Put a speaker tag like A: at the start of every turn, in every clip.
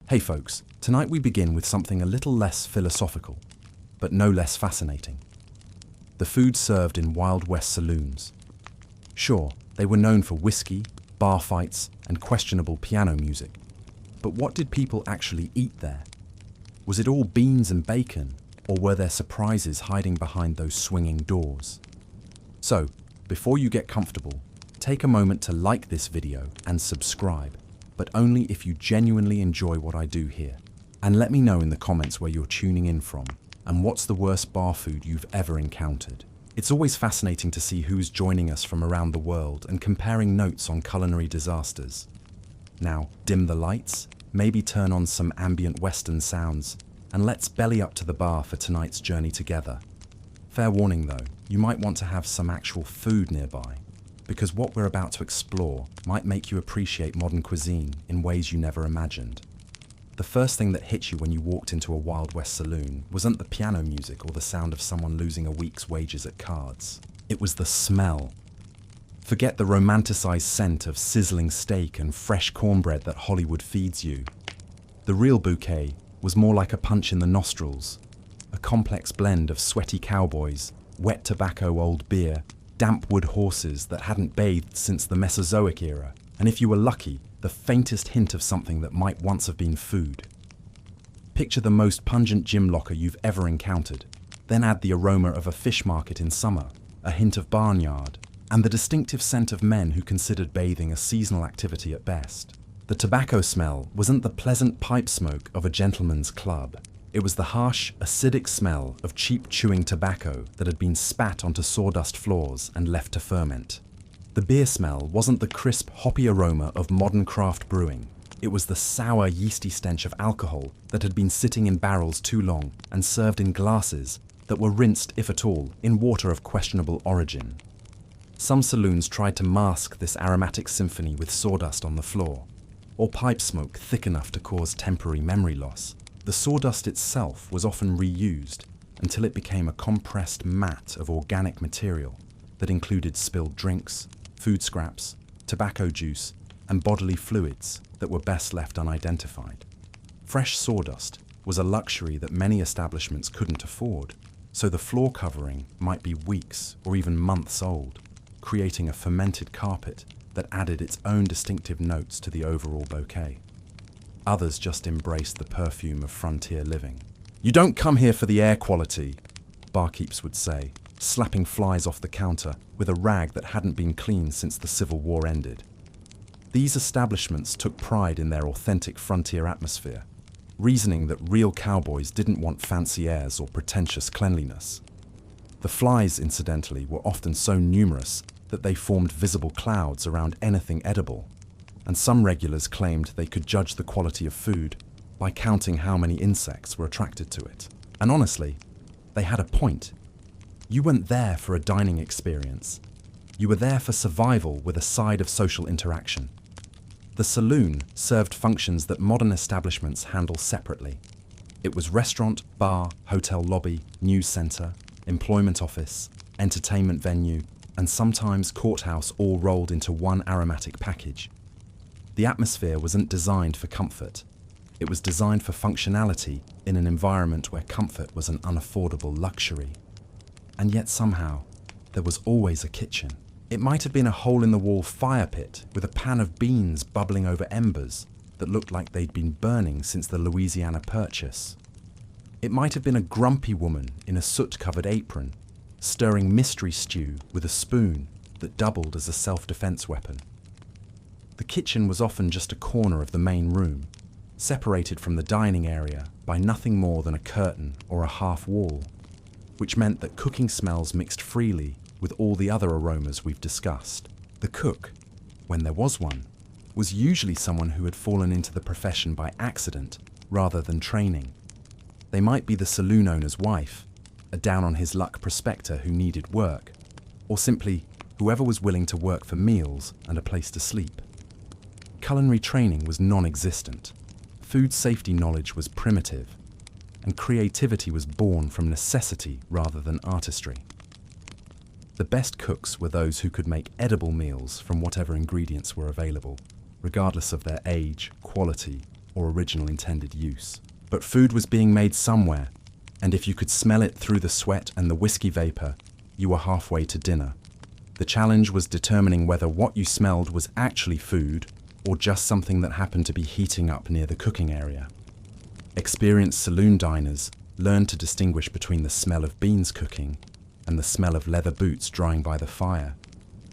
A: Hey folks, tonight we begin with something a little less philosophical, but no less fascinating. The food served in Wild West saloons. Sure, they were known for whiskey, bar fights, and questionable piano music. But what did people actually eat there? Was it all beans and bacon, or were there surprises hiding behind those swinging doors? So, before you get comfortable, take a moment to like this video and subscribe, but only if you genuinely enjoy what I do here. And let me know in the comments where you're tuning in from, and what's the worst bar food you've ever encountered. It's always fascinating to see who's joining us from around the world and comparing notes on culinary disasters. Now, dim the lights, maybe turn on some ambient Western sounds, and let's belly up to the bar for tonight's journey together. Fair warning though, you might want to have some actual food nearby, because what we're about to explore might make you appreciate modern cuisine in ways you never imagined. The first thing that hit you when you walked into a Wild West saloon wasn't the piano music or the sound of someone losing a week's wages at cards. It was the smell. Forget the romanticized scent of sizzling steak and fresh cornbread that Hollywood feeds you. The real bouquet was more like a punch in the nostrils, a complex blend of sweaty cowboys, wet tobacco old beer, damp wood horses that hadn't bathed since the Mesozoic era, and if you were lucky, the faintest hint of something that might once have been food. Picture the most pungent gym locker you've ever encountered, then add the aroma of a fish market in summer, a hint of barnyard, and the distinctive scent of men who considered bathing a seasonal activity at best. The tobacco smell wasn't the pleasant pipe smoke of a gentleman's club. It was the harsh, acidic smell of cheap chewing tobacco that had been spat onto sawdust floors and left to ferment. The beer smell wasn't the crisp, hoppy aroma of modern craft brewing. It was the sour, yeasty stench of alcohol that had been sitting in barrels too long and served in glasses that were rinsed, if at all, in water of questionable origin. Some saloons tried to mask this aromatic symphony with sawdust on the floor, or pipe smoke thick enough to cause temporary memory loss. The sawdust itself was often reused until it became a compressed mat of organic material that included spilled drinks, food scraps, tobacco juice, and bodily fluids that were best left unidentified. Fresh sawdust was a luxury that many establishments couldn't afford, so the floor covering might be weeks or even months old, creating a fermented carpet that added its own distinctive notes to the overall bouquet. Others just embraced the perfume of frontier living. "You don't come here for the air quality," barkeeps would say, slapping flies off the counter with a rag that hadn't been cleaned since the Civil War ended. These establishments took pride in their authentic frontier atmosphere, reasoning that real cowboys didn't want fancy airs or pretentious cleanliness. The flies, incidentally, were often so numerous that they formed visible clouds around anything edible, and some regulars claimed they could judge the quality of food by counting how many insects were attracted to it. And honestly, they had a point. You weren't there for a dining experience. You were there for survival with a side of social interaction. The saloon served functions that modern establishments handle separately. It was restaurant, bar, hotel lobby, news center, employment office, entertainment venue, and sometimes courthouse all rolled into one aromatic package. The atmosphere wasn't designed for comfort. It was designed for functionality in an environment where comfort was an unaffordable luxury. And yet somehow, there was always a kitchen. It might have been a hole-in-the-wall fire pit with a pan of beans bubbling over embers that looked like they'd been burning since the Louisiana Purchase. It might have been a grumpy woman in a soot-covered apron, stirring mystery stew with a spoon that doubled as a self-defense weapon. The kitchen was often just a corner of the main room, separated from the dining area by nothing more than a curtain or a half wall, which meant that cooking smells mixed freely with all the other aromas we've discussed. The cook, when there was one, was usually someone who had fallen into the profession by accident rather than training. They might be the saloon owner's wife, a down-on-his-luck prospector who needed work, or simply whoever was willing to work for meals and a place to sleep. Culinary training was non-existent. Food safety knowledge was primitive, and creativity was born from necessity rather than artistry. The best cooks were those who could make edible meals from whatever ingredients were available, regardless of their age, quality, or original intended use. But food was being made somewhere, and if you could smell it through the sweat and the whiskey vapor, you were halfway to dinner. The challenge was determining whether what you smelled was actually food or just something that happened to be heating up near the cooking area. Experienced saloon diners learned to distinguish between the smell of beans cooking and the smell of leather boots drying by the fire,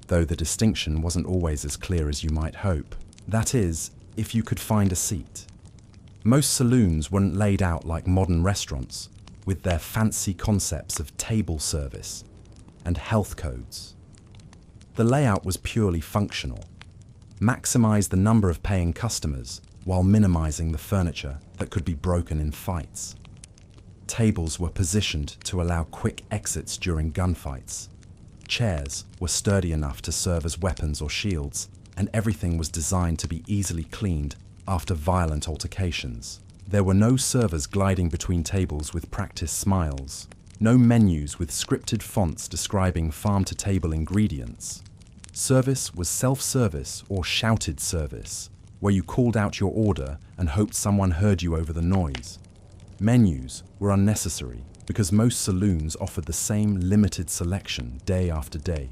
A: though the distinction wasn't always as clear as you might hope. That is, if you could find a seat. Most saloons weren't laid out like modern restaurants, with their fancy concepts of table service and health codes. The layout was purely functional. Maximize the number of paying customers while minimizing the furniture that could be broken in fights. Tables were positioned to allow quick exits during gunfights. Chairs were sturdy enough to serve as weapons or shields, and everything was designed to be easily cleaned after violent altercations. There were no servers gliding between tables with practiced smiles, no menus with scripted fonts describing farm-to-table ingredients. Service was self-service or shouted service, where you called out your order and hoped someone heard you over the noise. Menus were unnecessary because most saloons offered the same limited selection day after day.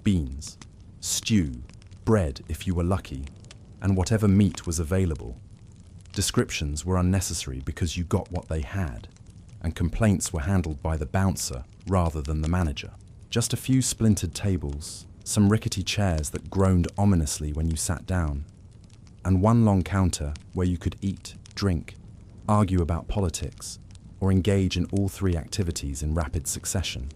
A: Beans, stew, bread if you were lucky, and whatever meat was available. Descriptions were unnecessary because you got what they had, and complaints were handled by the bouncer rather than the manager. Just a few splintered tables, some rickety chairs that groaned ominously when you sat down, and one long counter where you could eat, drink, argue about politics, or engage in all three activities in rapid succession.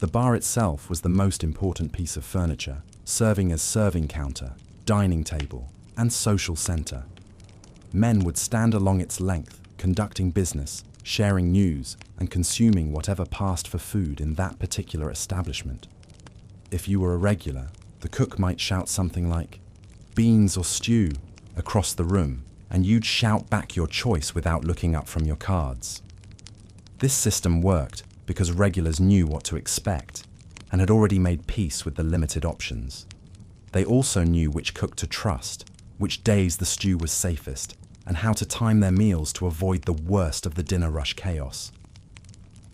A: The bar itself was the most important piece of furniture, serving as serving counter, dining table, and social center. Men would stand along its length, conducting business, sharing news, and consuming whatever passed for food in that particular establishment. If you were a regular, the cook might shout something like, "Beans or stew," across the room, and you'd shout back your choice without looking up from your cards. This system worked because regulars knew what to expect and had already made peace with the limited options. They also knew which cook to trust, which days the stew was safest, and how to time their meals to avoid the worst of the dinner rush chaos.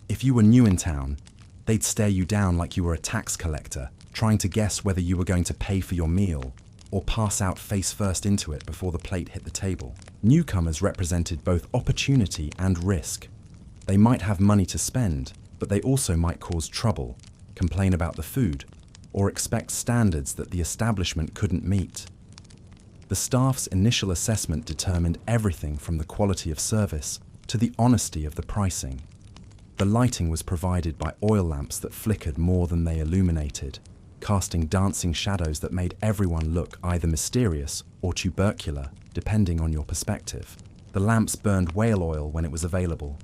A: If you were new in town, they'd stare you down like you were a tax collector, trying to guess whether you were going to pay for your meal or pass out face first into it before the plate hit the table. Newcomers represented both opportunity and risk. They might have money to spend, but they also might cause trouble, complain about the food, or expect standards that the establishment couldn't meet. The staff's initial assessment determined everything from the quality of service to the honesty of the pricing. The lighting was provided by oil lamps that flickered more than they illuminated, casting dancing shadows that made everyone look either mysterious or tubercular, depending on your perspective. The lamps burned whale oil when it was available,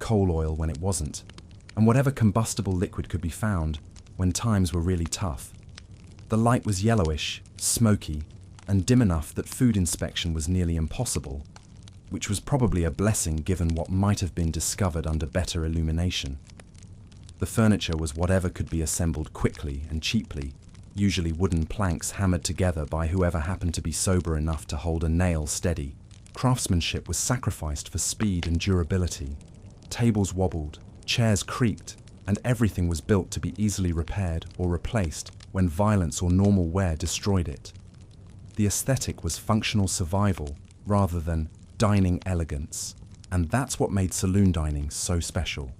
A: coal oil when it wasn't, and whatever combustible liquid could be found when times were really tough. The light was yellowish, smoky, and dim enough that food inspection was nearly impossible, which was probably a blessing given what might have been discovered under better illumination. The furniture was whatever could be assembled quickly and cheaply, usually wooden planks hammered together by whoever happened to be sober enough to hold a nail steady. Craftsmanship was sacrificed for speed and durability. Tables wobbled, chairs creaked, and everything was built to be easily repaired or replaced when violence or normal wear destroyed it. The aesthetic was functional survival rather than dining elegance, and that's what made saloon dining so special.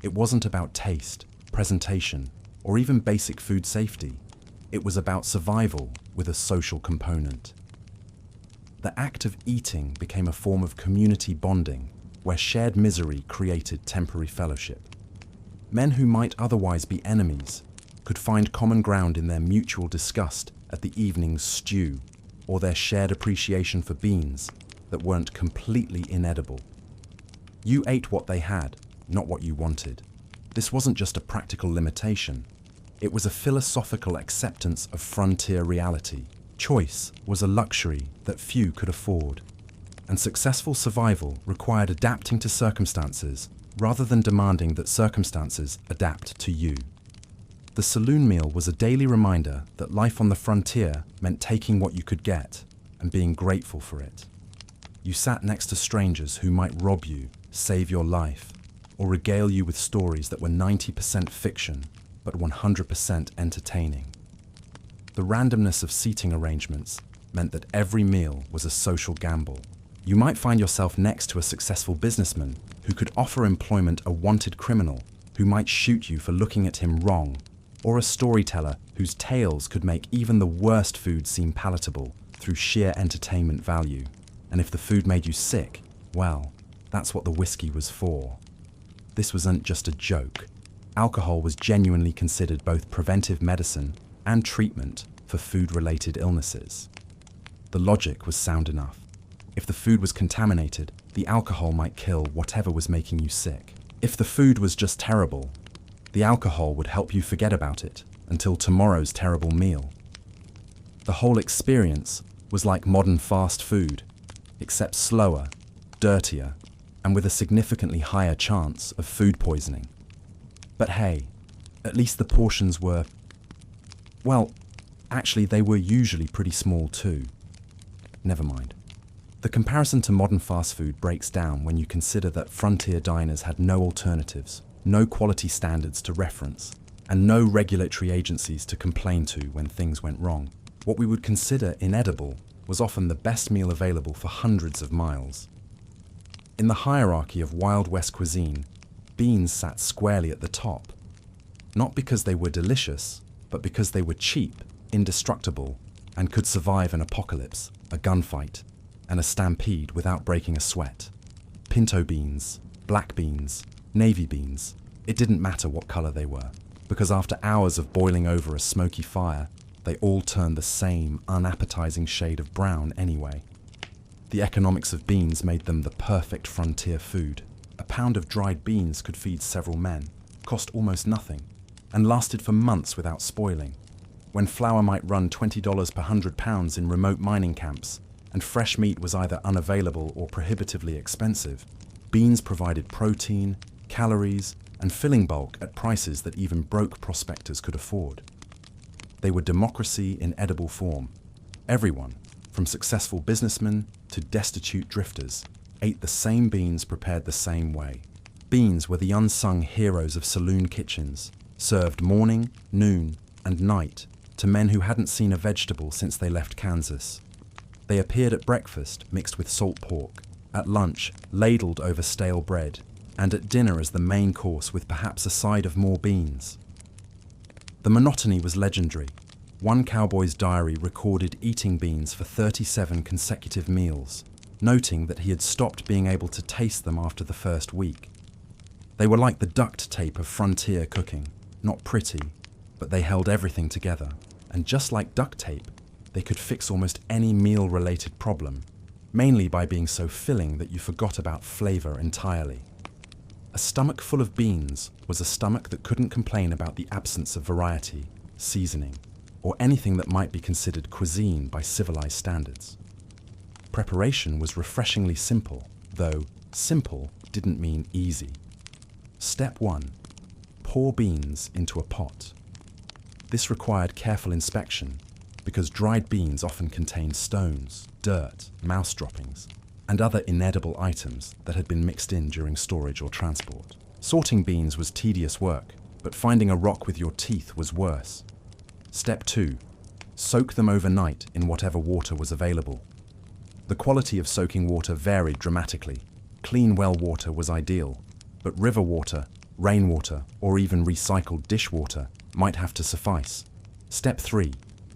A: It wasn't about taste, presentation, or even basic food safety. It was about survival with a social component. The act of eating became a form of community bonding, where shared misery created temporary fellowship. Men who might otherwise be enemies could find common ground in their mutual disgust at the evening's stew, or their shared appreciation for beans that weren't completely inedible. You ate what they had, not what you wanted. This wasn't just a practical limitation. It was a philosophical acceptance of frontier reality. Choice was a luxury that few could afford, and successful survival required adapting to circumstances rather than demanding that circumstances adapt to you. The saloon meal was a daily reminder that life on the frontier meant taking what you could get and being grateful for it. You sat next to strangers who might rob you, save your life, or regale you with stories that were 90% fiction, but 100% entertaining. The randomness of seating arrangements meant that every meal was a social gamble. You might find yourself next to a successful businessman who could offer employment a wanted criminal who might shoot you for looking at him wrong, or a storyteller whose tales could make even the worst food seem palatable through sheer entertainment value. And if the food made you sick, well, that's what the whiskey was for. This wasn't just a joke. Alcohol was genuinely considered both preventive medicine and treatment for food-related illnesses. The logic was sound enough. If the food was contaminated, the alcohol might kill whatever was making you sick. If the food was just terrible, the alcohol would help you forget about it until tomorrow's terrible meal. The whole experience was like modern fast food, except slower, dirtier, and with a significantly higher chance of food poisoning. But hey, at least the portions were, well, actually they were usually pretty small too. Never mind. The comparison to modern fast food breaks down when you consider that frontier diners had no alternatives, no quality standards to reference, and no regulatory agencies to complain to when things went wrong. What we would consider inedible was often the best meal available for hundreds of miles. In the hierarchy of Wild West cuisine, beans sat squarely at the top, not because they were delicious, but because they were cheap, indestructible, and could survive an apocalypse, a gunfight, and a stampede without breaking a sweat. Pinto beans, black beans, navy beans, it didn't matter what color they were, because after hours of boiling over a smoky fire, they all turned the same unappetizing shade of brown anyway. The economics of beans made them the perfect frontier food. A pound of dried beans could feed several men, cost almost nothing, and lasted for months without spoiling. When flour might run $20 per 100 pounds in remote mining camps, and fresh meat was either unavailable or prohibitively expensive, beans provided protein, calories, and filling bulk at prices that even broke prospectors could afford. They were democracy in edible form. Everyone, from successful businessmen to destitute drifters, ate the same beans prepared the same way. Beans were the unsung heroes of saloon kitchens, served morning, noon, and night to men who hadn't seen a vegetable since they left Kansas. They appeared at breakfast mixed with salt pork, at lunch ladled over stale bread, and at dinner as the main course with perhaps a side of more beans. The monotony was legendary. One Cowboy's diary recorded eating beans for 37 consecutive meals, noting that he had stopped being able to taste them after the first week. They were like the duct tape of frontier cooking, not pretty, but they held everything together, and just like duct tape, they could fix almost any meal-related problem, mainly by being so filling that you forgot about flavor entirely. A stomach full of beans was a stomach that couldn't complain about the absence of variety, seasoning, or anything that might be considered cuisine by civilized standards. Preparation was refreshingly simple, though simple didn't mean easy. Step 1. Pour beans into a pot. This required careful inspection because dried beans often contained stones, dirt, mouse droppings, and other inedible items that had been mixed in during storage or transport. Sorting beans was tedious work, but finding a rock with your teeth was worse. Step 2. Soak them overnight in whatever water was available. The quality of soaking water varied dramatically. Clean well water was ideal, but river water, rainwater, or even recycled dishwater might have to suffice. Step 3.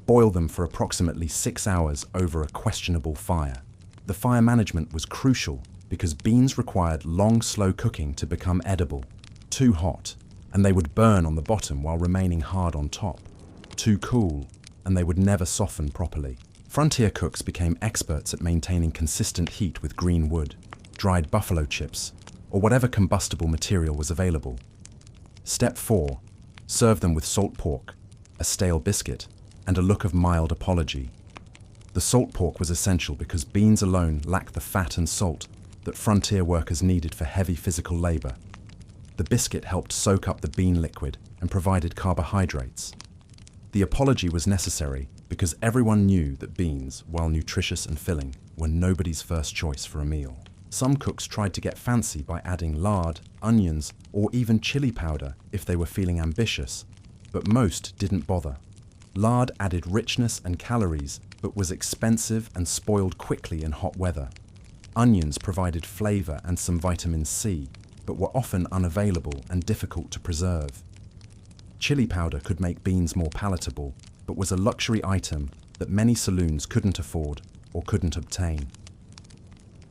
A: Boil them for approximately 6 hours over a questionable fire. The fire management was crucial because beans required long, slow cooking to become edible. Too hot, and they would burn on the bottom while remaining hard on top. Too cool, and they would never soften properly. Frontier cooks became experts at maintaining consistent heat with green wood, dried buffalo chips, or whatever combustible material was available. Step 4. Serve them with salt pork, a stale biscuit, and a look of mild apology. The salt pork was essential because beans alone lacked the fat and salt that frontier workers needed for heavy physical labor. The biscuit helped soak up the bean liquid and provided carbohydrates. The apology was necessary because everyone knew that beans, while nutritious and filling, were nobody's first choice for a meal. Some cooks tried to get fancy by adding lard, onions, or even chili powder if they were feeling ambitious, but most didn't bother. Lard added richness and calories, but was expensive and spoiled quickly in hot weather. Onions provided flavor and some vitamin C, but were often unavailable and difficult to preserve. Chili powder could make beans more palatable, but was a luxury item that many saloons couldn't afford or couldn't obtain.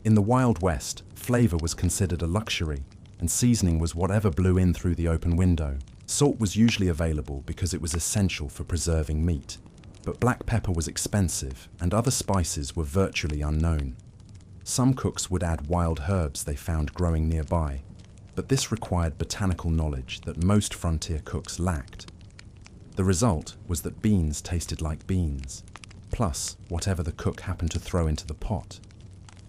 A: In the Wild West, flavor was considered a luxury, and seasoning was whatever blew in through the open window. Salt was usually available because it was essential for preserving meat, but black pepper was expensive and other spices were virtually unknown. Some cooks would add wild herbs they found growing nearby, but this required botanical knowledge that most frontier cooks lacked. The result was that beans tasted like beans, plus whatever the cook happened to throw into the pot.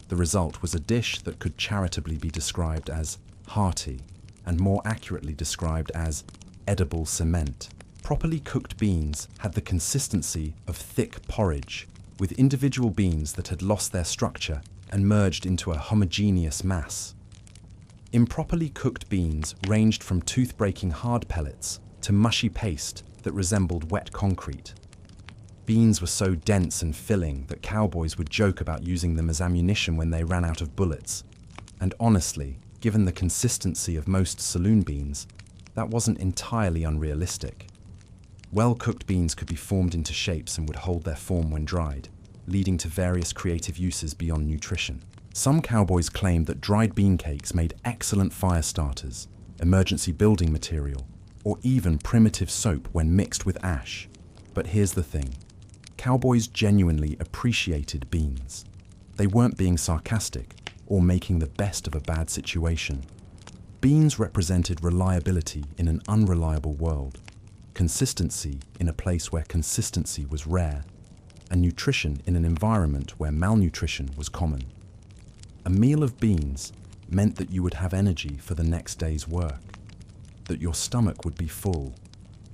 A: The result was a dish that could charitably be described as hearty, and more accurately described as edible cement. Properly cooked beans had the consistency of thick porridge, with individual beans that had lost their structure and merged into a homogeneous mass. Improperly cooked beans ranged from tooth-breaking hard pellets to mushy paste that resembled wet concrete. Beans were so dense and filling that cowboys would joke about using them as ammunition when they ran out of bullets. And honestly, given the consistency of most saloon beans, that wasn't entirely unrealistic. Well-cooked beans could be formed into shapes and would hold their form when dried, leading to various creative uses beyond nutrition. Some cowboys claimed that dried bean cakes made excellent fire starters, emergency building material, or even primitive soap when mixed with ash. But here's the thing. Cowboys genuinely appreciated beans. They weren't being sarcastic or making the best of a bad situation. Beans represented reliability in an unreliable world, consistency in a place where consistency was rare, and nutrition in an environment where malnutrition was common. A meal of beans meant that you would have energy for the next day's work, that your stomach would be full,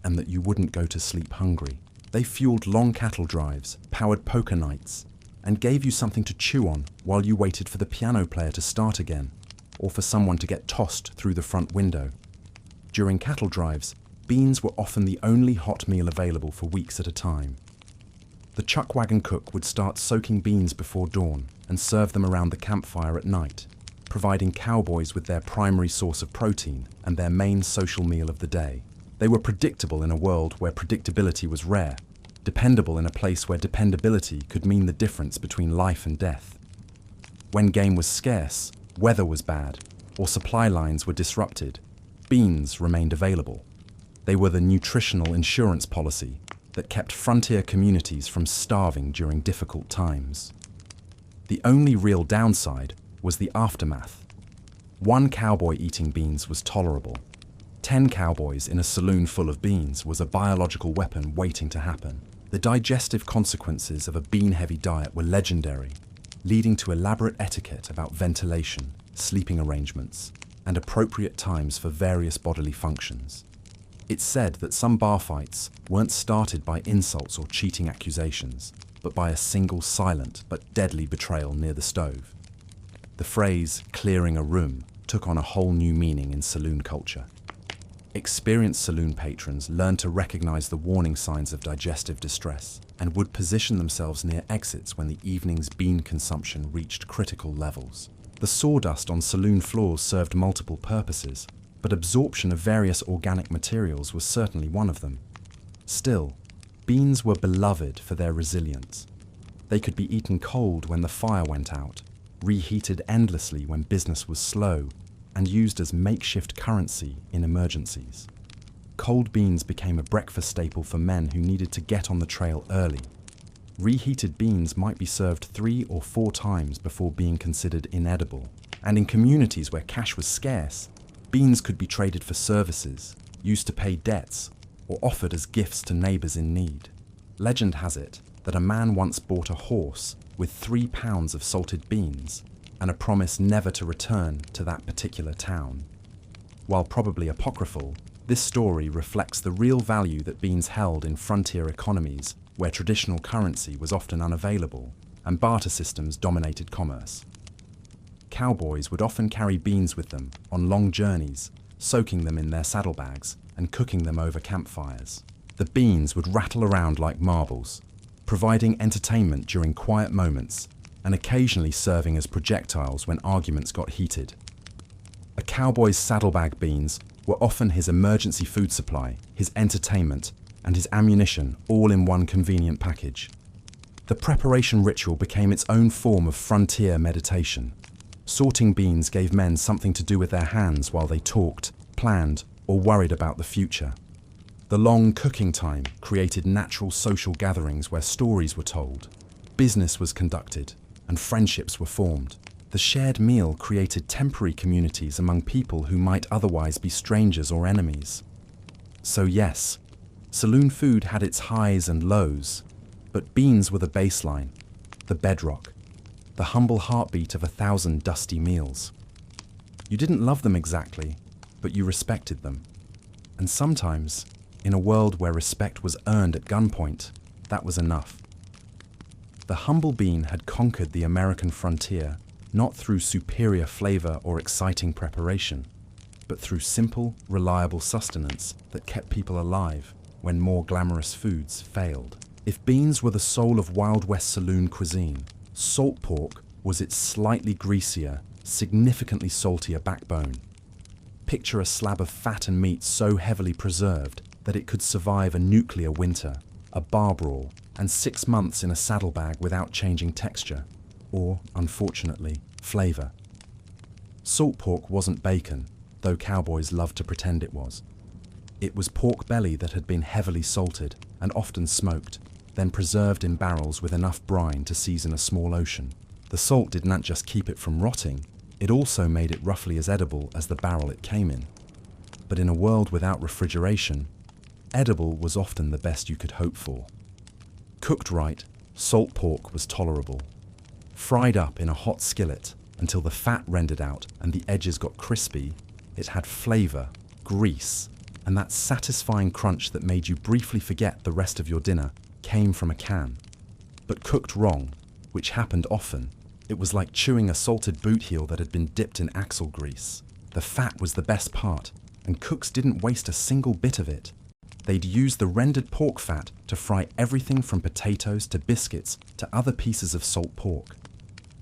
A: and that you wouldn't go to sleep hungry. They fueled long cattle drives, powered poker nights, and gave you something to chew on while you waited for the piano player to start again, or for someone to get tossed through the front window. During cattle drives, beans were often the only hot meal available for weeks at a time. The chuck wagon cook would start soaking beans before dawn and serve them around the campfire at night, providing cowboys with their primary source of protein and their main social meal of the day. They were predictable in a world where predictability was rare, dependable in a place where dependability could mean the difference between life and death. When game was scarce, weather was bad, or supply lines were disrupted, beans remained available. They were the nutritional insurance policy that kept frontier communities from starving during difficult times. The only real downside was the aftermath. One cowboy eating beans was tolerable. 10 cowboys in a saloon full of beans was a biological weapon waiting to happen. The digestive consequences of a bean-heavy diet were legendary, leading to elaborate etiquette about ventilation, sleeping arrangements, and appropriate times for various bodily functions. It's said that some bar fights weren't started by insults or cheating accusations, but by a single silent but deadly betrayal near the stove. The phrase, clearing a room, took on a whole new meaning in saloon culture. Experienced saloon patrons learned to recognize the warning signs of digestive distress and would position themselves near exits when the evening's bean consumption reached critical levels. The sawdust on saloon floors served multiple purposes, but absorption of various organic materials was certainly one of them. Still, beans were beloved for their resilience. They could be eaten cold when the fire went out, reheated endlessly when business was slow, and used as makeshift currency in emergencies. Cold beans became a breakfast staple for men who needed to get on the trail early. Reheated beans might be served 3 or 4 times before being considered inedible. And in communities where cash was scarce, beans could be traded for services, used to pay debts, or offered as gifts to neighbors in need. Legend has it that a man once bought a horse with 3 pounds of salted beans and a promise never to return to that particular town. While probably apocryphal, this story reflects the real value that beans held in frontier economies where traditional currency was often unavailable and barter systems dominated commerce. Cowboys would often carry beans with them on long journeys, soaking them in their saddlebags and cooking them over campfires. The beans would rattle around like marbles, providing entertainment during quiet moments and occasionally serving as projectiles when arguments got heated. A cowboy's saddlebag beans were often his emergency food supply, his entertainment, and his ammunition all in one convenient package. The preparation ritual became its own form of frontier meditation. Sorting beans gave men something to do with their hands while they talked, planned, or worried about the future. The long cooking time created natural social gatherings where stories were told, business was conducted, and friendships were formed. The shared meal created temporary communities among people who might otherwise be strangers or enemies. So yes, saloon food had its highs and lows, but beans were the baseline, the bedrock, the humble heartbeat of 1,000 dusty meals. You didn't love them exactly, but you respected them. And sometimes, in a world where respect was earned at gunpoint, that was enough. The humble bean had conquered the American frontier, not through superior flavor or exciting preparation, but through simple, reliable sustenance that kept people alive when more glamorous foods failed. If beans were the soul of Wild West saloon cuisine, salt pork was its slightly greasier, significantly saltier backbone. Picture a slab of fat and meat so heavily preserved that it could survive a nuclear winter, a bar brawl, and 6 months in a saddlebag without changing texture, or, unfortunately, flavor. Salt pork wasn't bacon, though cowboys loved to pretend it was. It was pork belly that had been heavily salted and often smoked, then preserved in barrels with enough brine to season a small ocean. The salt did not just keep it from rotting, it also made it roughly as edible as the barrel it came in. But in a world without refrigeration, edible was often the best you could hope for. Cooked right, salt pork was tolerable. Fried up in a hot skillet until the fat rendered out and the edges got crispy, it had flavor, grease, and that satisfying crunch that made you briefly forget the rest of your dinner came from a can. But cooked wrong, which happened often, it was like chewing a salted boot heel that had been dipped in axle grease. The fat was the best part, and cooks didn't waste a single bit of it. They'd use the rendered pork fat to fry everything from potatoes to biscuits to other pieces of salt pork.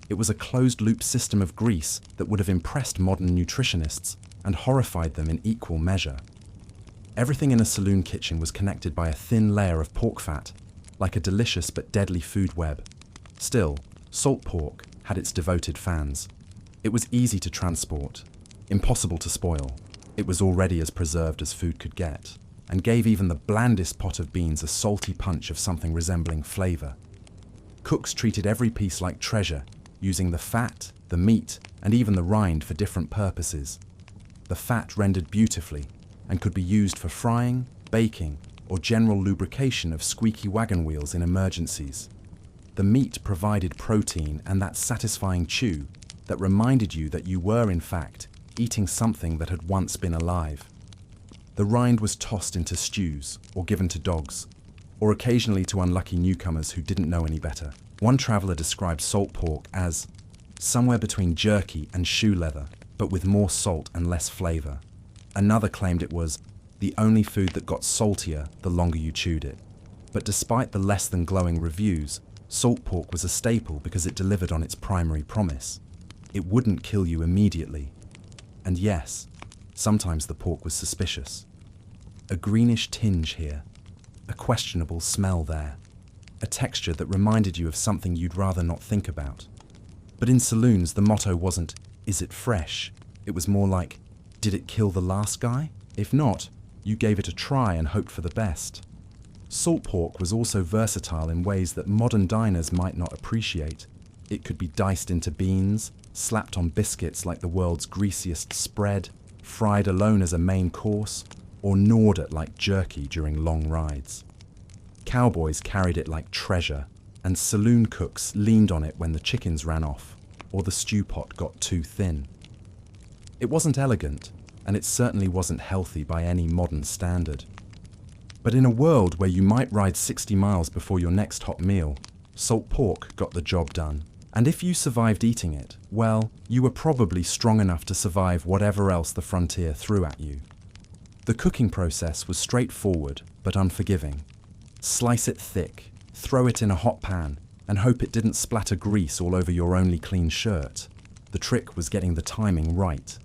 A: It was a closed-loop system of grease that would have impressed modern nutritionists and horrified them in equal measure. Everything in a saloon kitchen was connected by a thin layer of pork fat, like a delicious but deadly food web. Still, salt pork had its devoted fans. It was easy to transport, impossible to spoil. It was already as preserved as food could get, and gave even the blandest pot of beans a salty punch of something resembling flavor. Cooks treated every piece like treasure, using the fat, the meat, and even the rind for different purposes. The fat rendered beautifully and could be used for frying, baking, or general lubrication of squeaky wagon wheels in emergencies. The meat provided protein and that satisfying chew that reminded you that you were, in fact, eating something that had once been alive. The rind was tossed into stews or given to dogs, or occasionally to unlucky newcomers who didn't know any better. One traveler described salt pork as somewhere between jerky and shoe leather, but with more salt and less flavor. Another claimed it was the only food that got saltier the longer you chewed it. But despite the less than glowing reviews, salt pork was a staple because it delivered on its primary promise. It wouldn't kill you immediately. And yes, sometimes the pork was suspicious. A greenish tinge here, a questionable smell there, a texture that reminded you of something you'd rather not think about. But in saloons, the motto wasn't, "Is it fresh?" It was more like, "Did it kill the last guy?" If not, you gave it a try and hoped for the best. Salt pork was also versatile in ways that modern diners might not appreciate. It could be diced into beans, slapped on biscuits like the world's greasiest spread, fried alone as a main course, or gnawed at like jerky during long rides. Cowboys carried it like treasure, and saloon cooks leaned on it when the chickens ran off, or the stew pot got too thin. It wasn't elegant, and it certainly wasn't healthy by any modern standard. But in a world where you might ride 60 miles before your next hot meal, salt pork got the job done. And if you survived eating it, well, you were probably strong enough to survive whatever else the frontier threw at you. The cooking process was straightforward but unforgiving. Slice it thick, throw it in a hot pan, and hope it didn't splatter grease all over your only clean shirt. The trick was getting the timing right.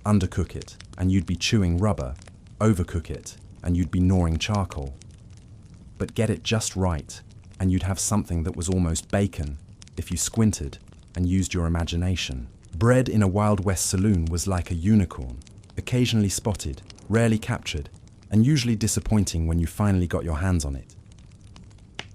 A: Undercook it, and you'd be chewing rubber. Overcook it, and you'd be gnawing charcoal. But get it just right, and you'd have something that was almost bacon, if you squinted and used your imagination. Bread in a Wild West saloon was like a unicorn, occasionally spotted, rarely captured, and usually disappointing when you finally got your hands on it.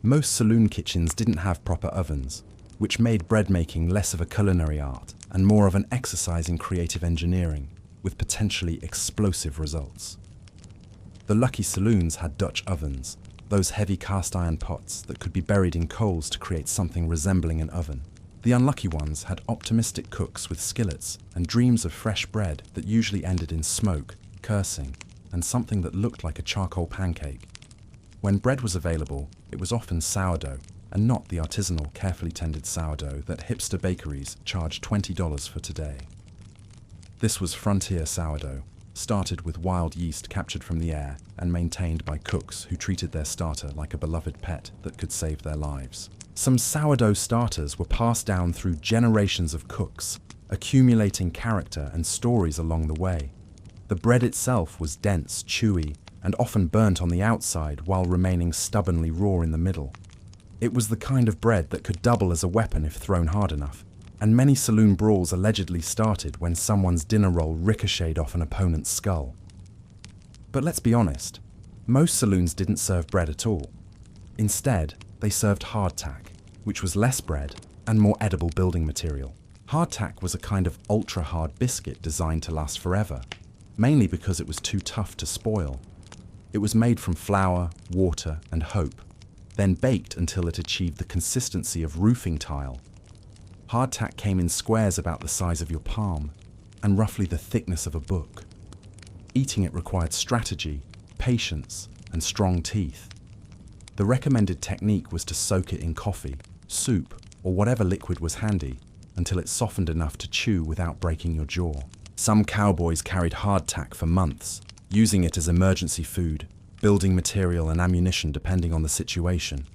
A: Most saloon kitchens didn't have proper ovens, which made bread making less of a culinary art and more of an exercise in creative engineering, with potentially explosive results. The lucky saloons had Dutch ovens, those heavy cast-iron pots that could be buried in coals to create something resembling an oven. The unlucky ones had optimistic cooks with skillets and dreams of fresh bread that usually ended in smoke, cursing, and something that looked like a charcoal pancake. When bread was available, it was often sourdough, and not the artisanal, carefully tended sourdough that hipster bakeries charge $20 for today. This was frontier sourdough, started with wild yeast captured from the air and maintained by cooks who treated their starter like a beloved pet that could save their lives. Some sourdough starters were passed down through generations of cooks, accumulating character and stories along the way. The bread itself was dense, chewy, and often burnt on the outside while remaining stubbornly raw in the middle. It was the kind of bread that could double as a weapon if thrown hard enough, and many saloon brawls allegedly started when someone's dinner roll ricocheted off an opponent's skull. But let's be honest, most saloons didn't serve bread at all. Instead, they served hardtack, which was less bread and more edible building material. Hardtack was a kind of ultra-hard biscuit designed to last forever, mainly because it was too tough to spoil. It was made from flour, water, and hope, then baked until it achieved the consistency of roofing tile. Hardtack came in squares about the size of your palm and roughly the thickness of a book. Eating it required strategy, patience, and strong teeth. The recommended technique was to soak it in coffee, soup, or whatever liquid was handy until it softened enough to chew without breaking your jaw. Some cowboys carried hardtack for months, using it as emergency food, building material and ammunition depending on the situation.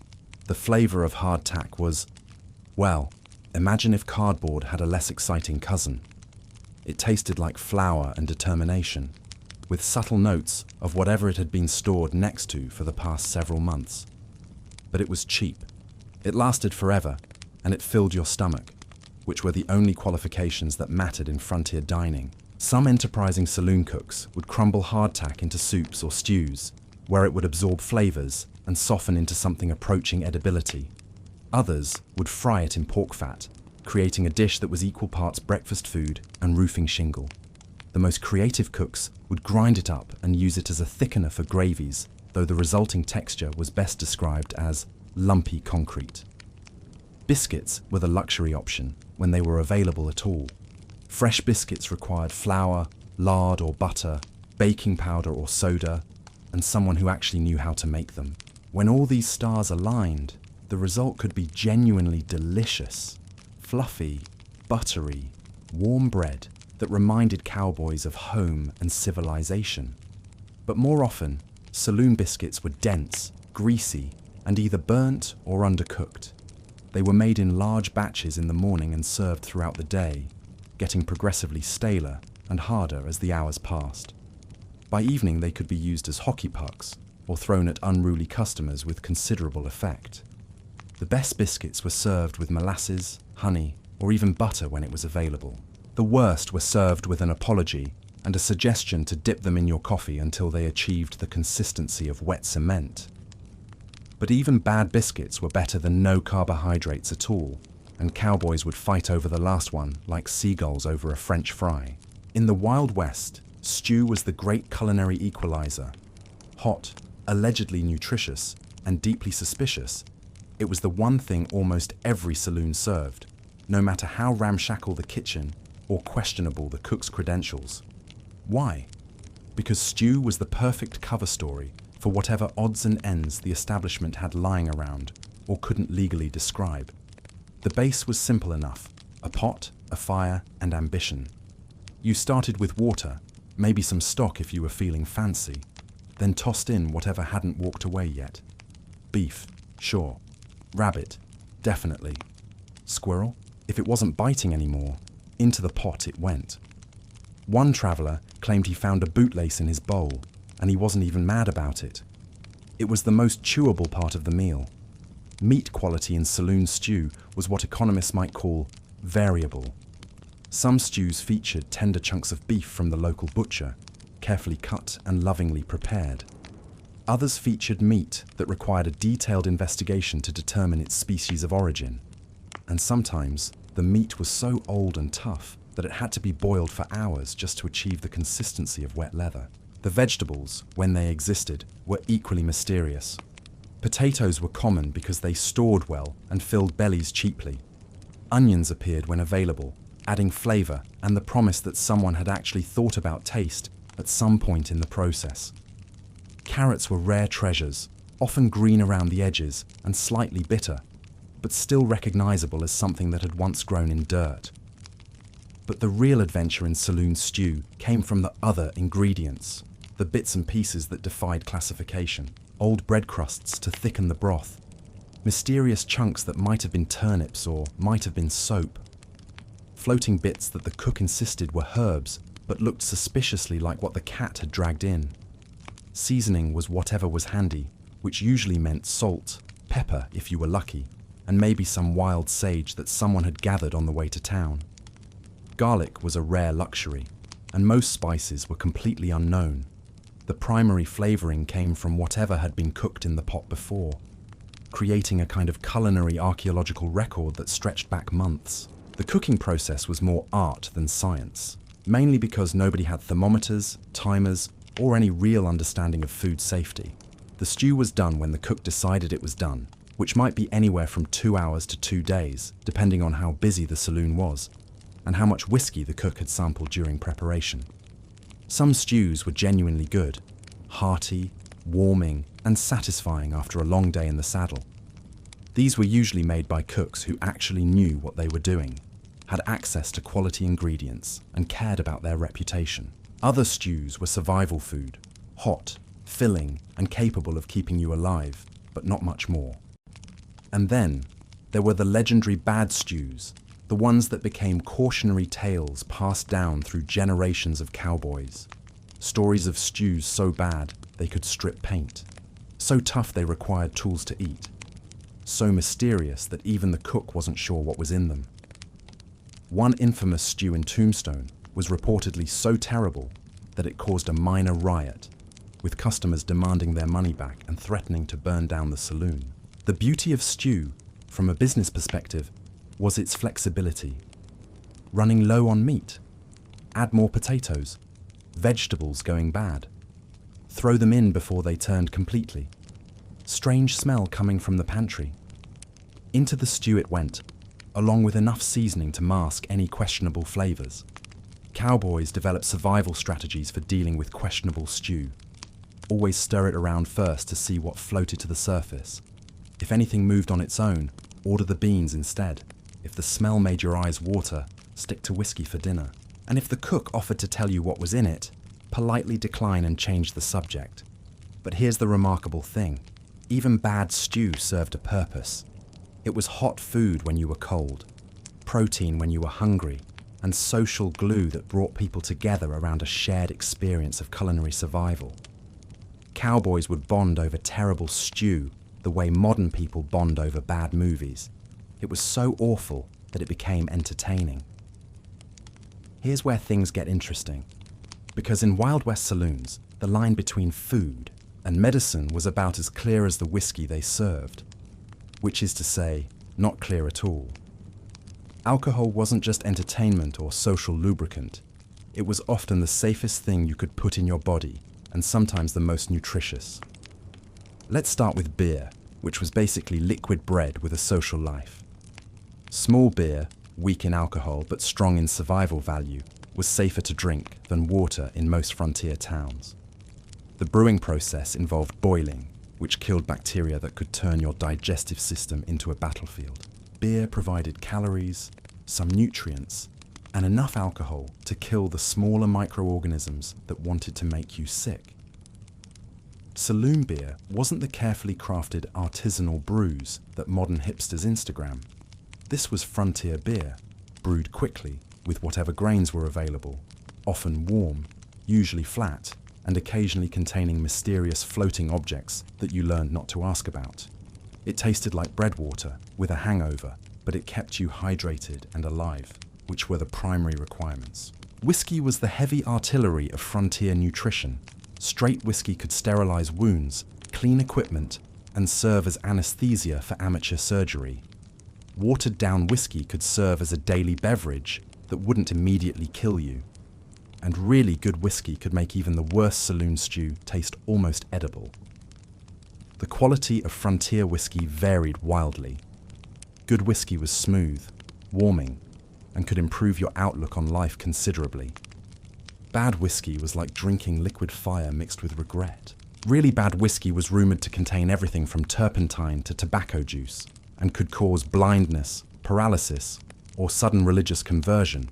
A: The flavor of hardtack was, well, imagine if cardboard had a less exciting cousin. It tasted like flour and determination, with subtle notes of whatever it had been stored next to for the past several months. But it was cheap. It lasted forever, and it filled your stomach, which were the only qualifications that mattered in frontier dining. Some enterprising saloon cooks would crumble hardtack into soups or stews, where it would absorb flavors and soften into something approaching edibility. Others would fry it in pork fat, creating a dish that was equal parts breakfast food and roofing shingle. The most creative cooks would grind it up and use it as a thickener for gravies, though the resulting texture was best described as lumpy concrete. Biscuits were the luxury option when they were available at all. Fresh biscuits required flour, lard or butter, baking powder or soda, and someone who actually knew how to make them. When all these stars aligned, the result could be genuinely delicious. Fluffy, buttery, warm bread that reminded cowboys of home and civilization. But more often, saloon biscuits were dense, greasy, and either burnt or undercooked. They were made in large batches in the morning and served throughout the day, getting progressively staler and harder as the hours passed. By evening, they could be used as hockey pucks or thrown at unruly customers with considerable effect. The best biscuits were served with molasses, honey, or even butter when it was available. The worst were served with an apology and a suggestion to dip them in your coffee until they achieved the consistency of wet cement. But even bad biscuits were better than no carbohydrates at all, and cowboys would fight over the last one like seagulls over a French fry. In the Wild West, stew was the great culinary equalizer. Hot, allegedly nutritious, and deeply suspicious, it was the one thing almost every saloon served, no matter how ramshackle the kitchen or questionable the cook's credentials. Why? Because stew was the perfect cover story for whatever odds and ends the establishment had lying around or couldn't legally describe. The base was simple enough: a pot, a fire, and ambition. You started with water, maybe some stock if you were feeling fancy, then tossed in whatever hadn't walked away yet. Beef, sure. Rabbit, definitely. Squirrel? If it wasn't biting anymore, into the pot it went. One traveller claimed he found a bootlace in his bowl, and he wasn't even mad about it. It was the most chewable part of the meal. Meat quality in saloon stew was what economists might call variable. Some stews featured tender chunks of beef from the local butcher, carefully cut and lovingly prepared. Others featured meat that required a detailed investigation to determine its species of origin. And sometimes, the meat was so old and tough that it had to be boiled for hours just to achieve the consistency of wet leather. The vegetables, when they existed, were equally mysterious. Potatoes were common because they stored well and filled bellies cheaply. Onions appeared when available, adding flavour and the promise that someone had actually thought about taste at some point in the process. Carrots were rare treasures, often green around the edges and slightly bitter, but still recognisable as something that had once grown in dirt. But the real adventure in saloon stew came from the other ingredients, the bits and pieces that defied classification. Old bread crusts to thicken the broth, mysterious chunks that might have been turnips or might have been soap, floating bits that the cook insisted were herbs but looked suspiciously like what the cat had dragged in. Seasoning was whatever was handy, which usually meant salt, pepper if you were lucky, and maybe some wild sage that someone had gathered on the way to town. Garlic was a rare luxury, and most spices were completely unknown. The primary flavouring came from whatever had been cooked in the pot before, creating a kind of culinary archaeological record that stretched back months. The cooking process was more art than science, mainly because nobody had thermometers, timers, or any real understanding of food safety. The stew was done when the cook decided it was done, which might be anywhere from 2 hours to 2 days, depending on how busy the saloon was, and how much whiskey the cook had sampled during preparation. Some stews were genuinely good, hearty, warming, and satisfying after a long day in the saddle. These were usually made by cooks who actually knew what they were doing, had access to quality ingredients, and cared about their reputation. Other stews were survival food, hot, filling, and capable of keeping you alive, but not much more. And then, there were the legendary bad stews, the ones that became cautionary tales passed down through generations of cowboys. Stories of stews so bad they could strip paint, so tough they required tools to eat, so mysterious that even the cook wasn't sure what was in them. One infamous stew in Tombstone was reportedly so terrible that it caused a minor riot, with customers demanding their money back and threatening to burn down the saloon. The beauty of stew, from a business perspective, was its flexibility. Running low on meat, add more potatoes, vegetables going bad, throw them in before they turned completely, strange smell coming from the pantry. Into the stew it went, along with enough seasoning to mask any questionable flavours. Cowboys developed survival strategies for dealing with questionable stew. Always stir it around first to see what floated to the surface. If anything moved on its own, order the beans instead. If the smell made your eyes water, stick to whiskey for dinner. And if the cook offered to tell you what was in it, politely decline and change the subject. But here's the remarkable thing. Even bad stew served a purpose. It was hot food when you were cold, protein when you were hungry, and social glue that brought people together around a shared experience of culinary survival. Cowboys would bond over terrible stew the way modern people bond over bad movies. It was so awful that it became entertaining. Here's where things get interesting. Because in Wild West saloons, the line between food and medicine was about as clear as the whiskey they served. Which is to say, not clear at all. Alcohol wasn't just entertainment or social lubricant. It was often the safest thing you could put in your body, and sometimes the most nutritious. Let's start with beer, which was basically liquid bread with a social life. Small beer, weak in alcohol but strong in survival value, was safer to drink than water in most frontier towns. The brewing process involved boiling, which killed bacteria that could turn your digestive system into a battlefield. Beer provided calories, some nutrients, and enough alcohol to kill the smaller microorganisms that wanted to make you sick. Saloon beer wasn't the carefully crafted artisanal brews that modern hipsters Instagram. This was frontier beer, brewed quickly with whatever grains were available, often warm, usually flat, and occasionally containing mysterious floating objects that you learned not to ask about. It tasted like breadwater with a hangover, but it kept you hydrated and alive, which were the primary requirements. Whiskey was the heavy artillery of frontier nutrition. Straight whiskey could sterilize wounds, clean equipment, and serve as anesthesia for amateur surgery. Watered-down whiskey could serve as a daily beverage that wouldn't immediately kill you. And really good whiskey could make even the worst saloon stew taste almost edible. The quality of frontier whiskey varied wildly. Good whiskey was smooth, warming, and could improve your outlook on life considerably. Bad whiskey was like drinking liquid fire mixed with regret. Really bad whiskey was rumored to contain everything from turpentine to tobacco juice, and could cause blindness, paralysis, or sudden religious conversion.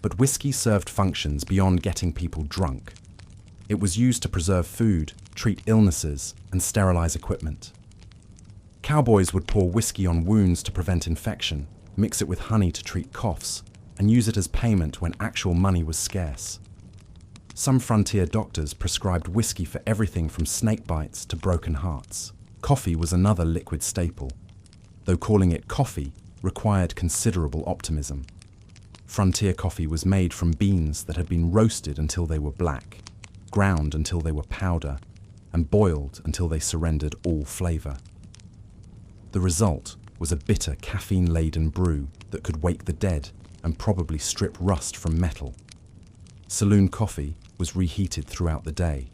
A: But whiskey served functions beyond getting people drunk. It was used to preserve food, treat illnesses, and sterilize equipment. Cowboys would pour whiskey on wounds to prevent infection, mix it with honey to treat coughs, and use it as payment when actual money was scarce. Some frontier doctors prescribed whiskey for everything from snake bites to broken hearts. Coffee was another liquid staple, though calling it coffee required considerable optimism. Frontier coffee was made from beans that had been roasted until they were black, ground until they were powder, and boiled until they surrendered all flavor. The result was a bitter, caffeine-laden brew that could wake the dead and probably strip rust from metal. Saloon coffee was reheated throughout the day,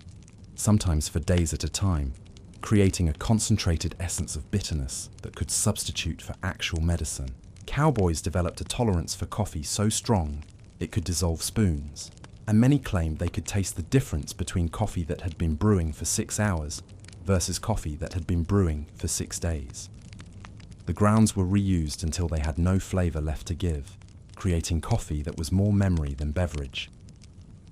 A: sometimes for days at a time, creating a concentrated essence of bitterness that could substitute for actual medicine. Cowboys developed a tolerance for coffee so strong it could dissolve spoons, and many claimed they could taste the difference between coffee that had been brewing for 6 hours versus coffee that had been brewing for 6 days. The grounds were reused until they had no flavor left to give, creating coffee that was more memory than beverage.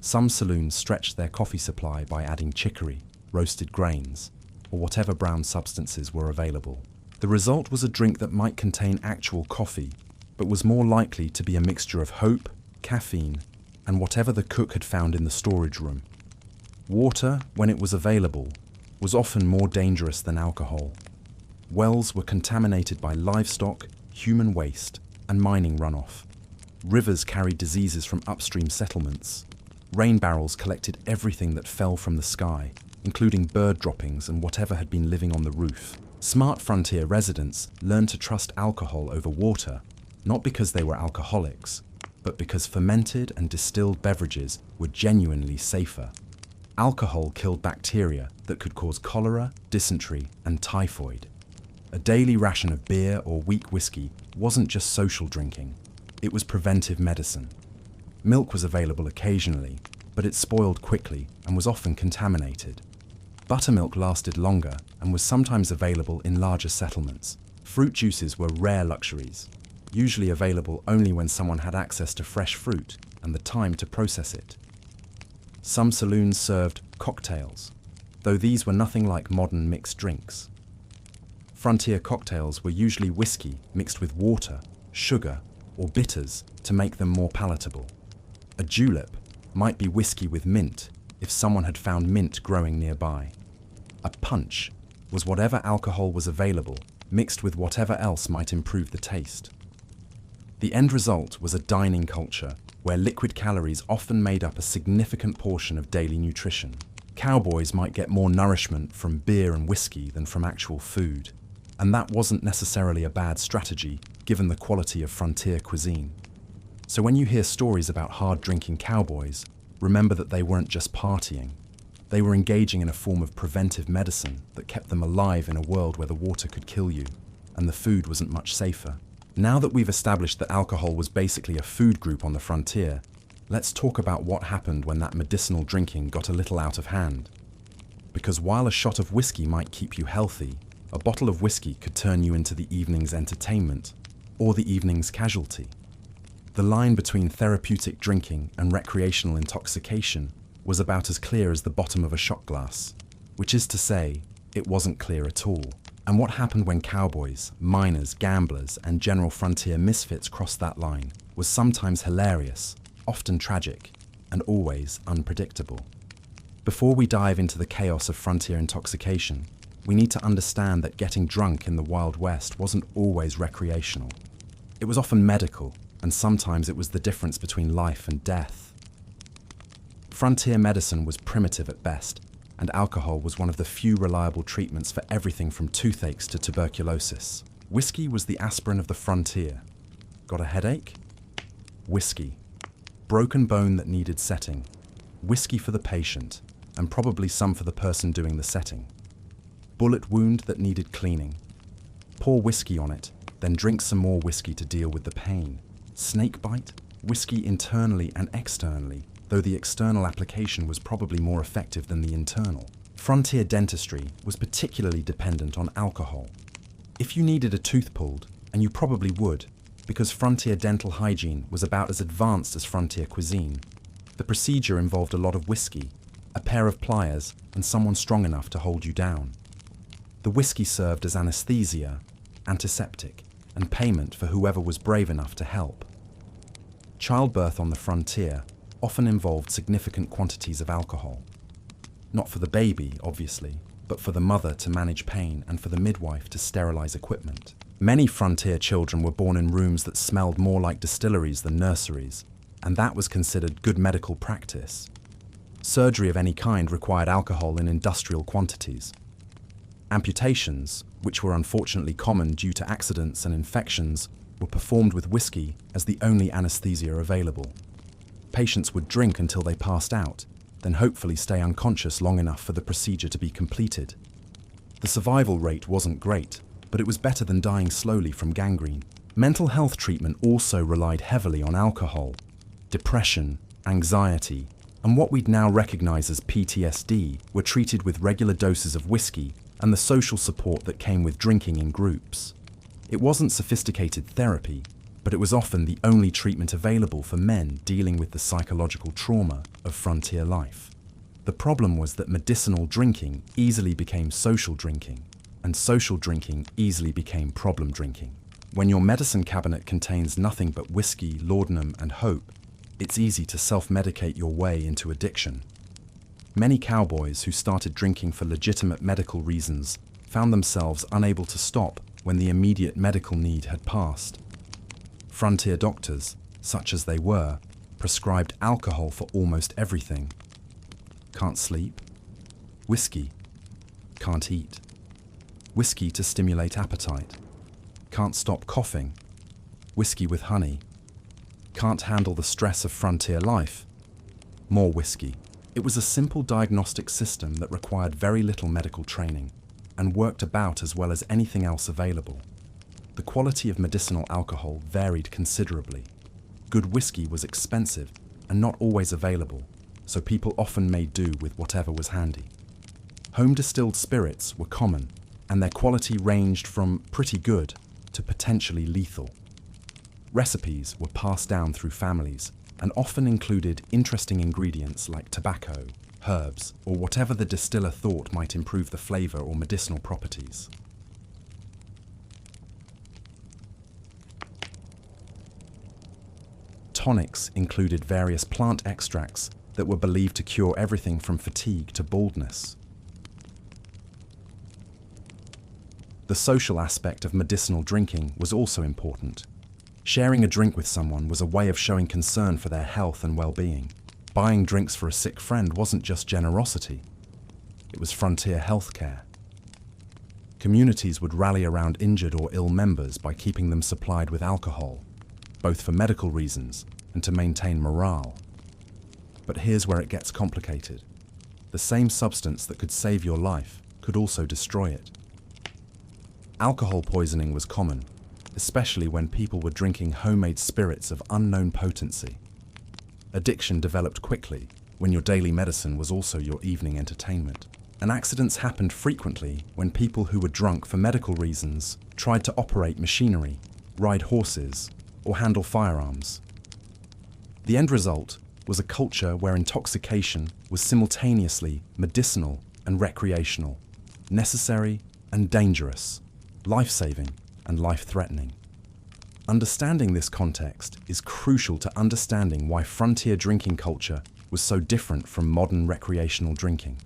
A: Some saloons stretched their coffee supply by adding chicory, roasted grains, or whatever brown substances were available. The result was a drink that might contain actual coffee, but was more likely to be a mixture of hope, caffeine, and whatever the cook had found in the storage room. Water, when it was available, was often more dangerous than alcohol. Wells were contaminated by livestock, human waste, and mining runoff. Rivers carried diseases from upstream settlements. Rain barrels collected everything that fell from the sky, including bird droppings and whatever had been living on the roof. Smart frontier residents learned to trust alcohol over water, not because they were alcoholics, but because fermented and distilled beverages were genuinely safer. Alcohol killed bacteria that could cause cholera, dysentery, and typhoid. A daily ration of beer or weak whiskey wasn't just social drinking, it was preventive medicine. Milk was available occasionally, but it spoiled quickly and was often contaminated. Buttermilk lasted longer and was sometimes available in larger settlements. Fruit juices were rare luxuries, usually available only when someone had access to fresh fruit and the time to process it. Some saloons served cocktails, though these were nothing like modern mixed drinks. Frontier cocktails were usually whiskey mixed with water, sugar, or bitters to make them more palatable. A julep might be whiskey with mint if someone had found mint growing nearby. A punch was whatever alcohol was available, mixed with whatever else might improve the taste. The end result was a dining culture where liquid calories often made up a significant portion of daily nutrition. Cowboys might get more nourishment from beer and whiskey than from actual food, and that wasn't necessarily a bad strategy given the quality of frontier cuisine. So when you hear stories about hard-drinking cowboys, remember that they weren't just partying. They were engaging in a form of preventive medicine that kept them alive in a world where the water could kill you, and the food wasn't much safer. Now that we've established that alcohol was basically a food group on the frontier, let's talk about what happened when that medicinal drinking got a little out of hand. Because while a shot of whiskey might keep you healthy, a bottle of whiskey could turn you into the evening's entertainment or the evening's casualty. The line between therapeutic drinking and recreational intoxication was about as clear as the bottom of a shot glass, which is to say, it wasn't clear at all. And what happened when cowboys, miners, gamblers, and general frontier misfits crossed that line was sometimes hilarious, often tragic, and always unpredictable. Before we dive into the chaos of frontier intoxication, we need to understand that getting drunk in the Wild West wasn't always recreational. It was often medical, and sometimes it was the difference between life and death. Frontier medicine was primitive at best, and alcohol was one of the few reliable treatments for everything from toothaches to tuberculosis. Whiskey was the aspirin of the frontier. Got a headache? Whiskey. Broken bone that needed setting. Whiskey for the patient, and probably some for the person doing the setting. Bullet wound that needed cleaning. Pour whiskey on it, then drink some more whiskey to deal with the pain. Snake bite? Whiskey internally and externally, though the external application was probably more effective than the internal. Frontier dentistry was particularly dependent on alcohol. If you needed a tooth pulled, and you probably would, because frontier dental hygiene was about as advanced as frontier cuisine, the procedure involved a lot of whiskey, a pair of pliers, and someone strong enough to hold you down. The whiskey served as anesthesia, antiseptic, and payment for whoever was brave enough to help. Childbirth on the frontier often involved significant quantities of alcohol. Not for the baby, obviously, but for the mother to manage pain and for the midwife to sterilize equipment. Many frontier children were born in rooms that smelled more like distilleries than nurseries, and that was considered good medical practice. Surgery of any kind required alcohol in industrial quantities. Amputations, which were unfortunately common due to accidents and infections, were performed with whiskey as the only anesthesia available. Patients would drink until they passed out, then hopefully stay unconscious long enough for the procedure to be completed. The survival rate wasn't great, but it was better than dying slowly from gangrene. Mental health treatment also relied heavily on alcohol. Depression, anxiety, and what we'd now recognize as PTSD were treated with regular doses of whiskey and the social support that came with drinking in groups. It wasn't sophisticated therapy, but it was often the only treatment available for men dealing with the psychological trauma of frontier life. The problem was that medicinal drinking easily became social drinking, and social drinking easily became problem drinking. When your medicine cabinet contains nothing but whiskey, laudanum, and hope, it's easy to self-medicate your way into addiction. Many cowboys who started drinking for legitimate medical reasons found themselves unable to stop when the immediate medical need had passed. Frontier doctors, such as they were, prescribed alcohol for almost everything. Can't sleep? Whiskey. Can't eat? Whiskey to stimulate appetite. Can't stop coughing? Whiskey with honey. Can't handle the stress of frontier life? More whiskey. It was a simple diagnostic system that required very little medical training and worked about as well as anything else available. The quality of medicinal alcohol varied considerably. Good whiskey was expensive and not always available, so people often made do with whatever was handy. Home-distilled spirits were common, and their quality ranged from pretty good to potentially lethal. Recipes were passed down through families and often included interesting ingredients like tobacco, herbs, or whatever the distiller thought might improve the flavor or medicinal properties. Tonics included various plant extracts that were believed to cure everything from fatigue to baldness. The social aspect of medicinal drinking was also important. Sharing a drink with someone was a way of showing concern for their health and well-being. Buying drinks for a sick friend wasn't just generosity, it was frontier healthcare. Communities would rally around injured or ill members by keeping them supplied with alcohol, both for medical reasons and to maintain morale. But here's where it gets complicated. The same substance that could save your life could also destroy it. Alcohol poisoning was common, especially when people were drinking homemade spirits of unknown potency. Addiction developed quickly when your daily medicine was also your evening entertainment. and accidents happened frequently when people who were drunk for medical reasons tried to operate machinery, ride horses, or handle firearms. The end result was a culture where intoxication was simultaneously medicinal and recreational, necessary and dangerous, life-saving and life-threatening. Understanding this context is crucial to understanding why frontier drinking culture was so different from modern recreational drinking.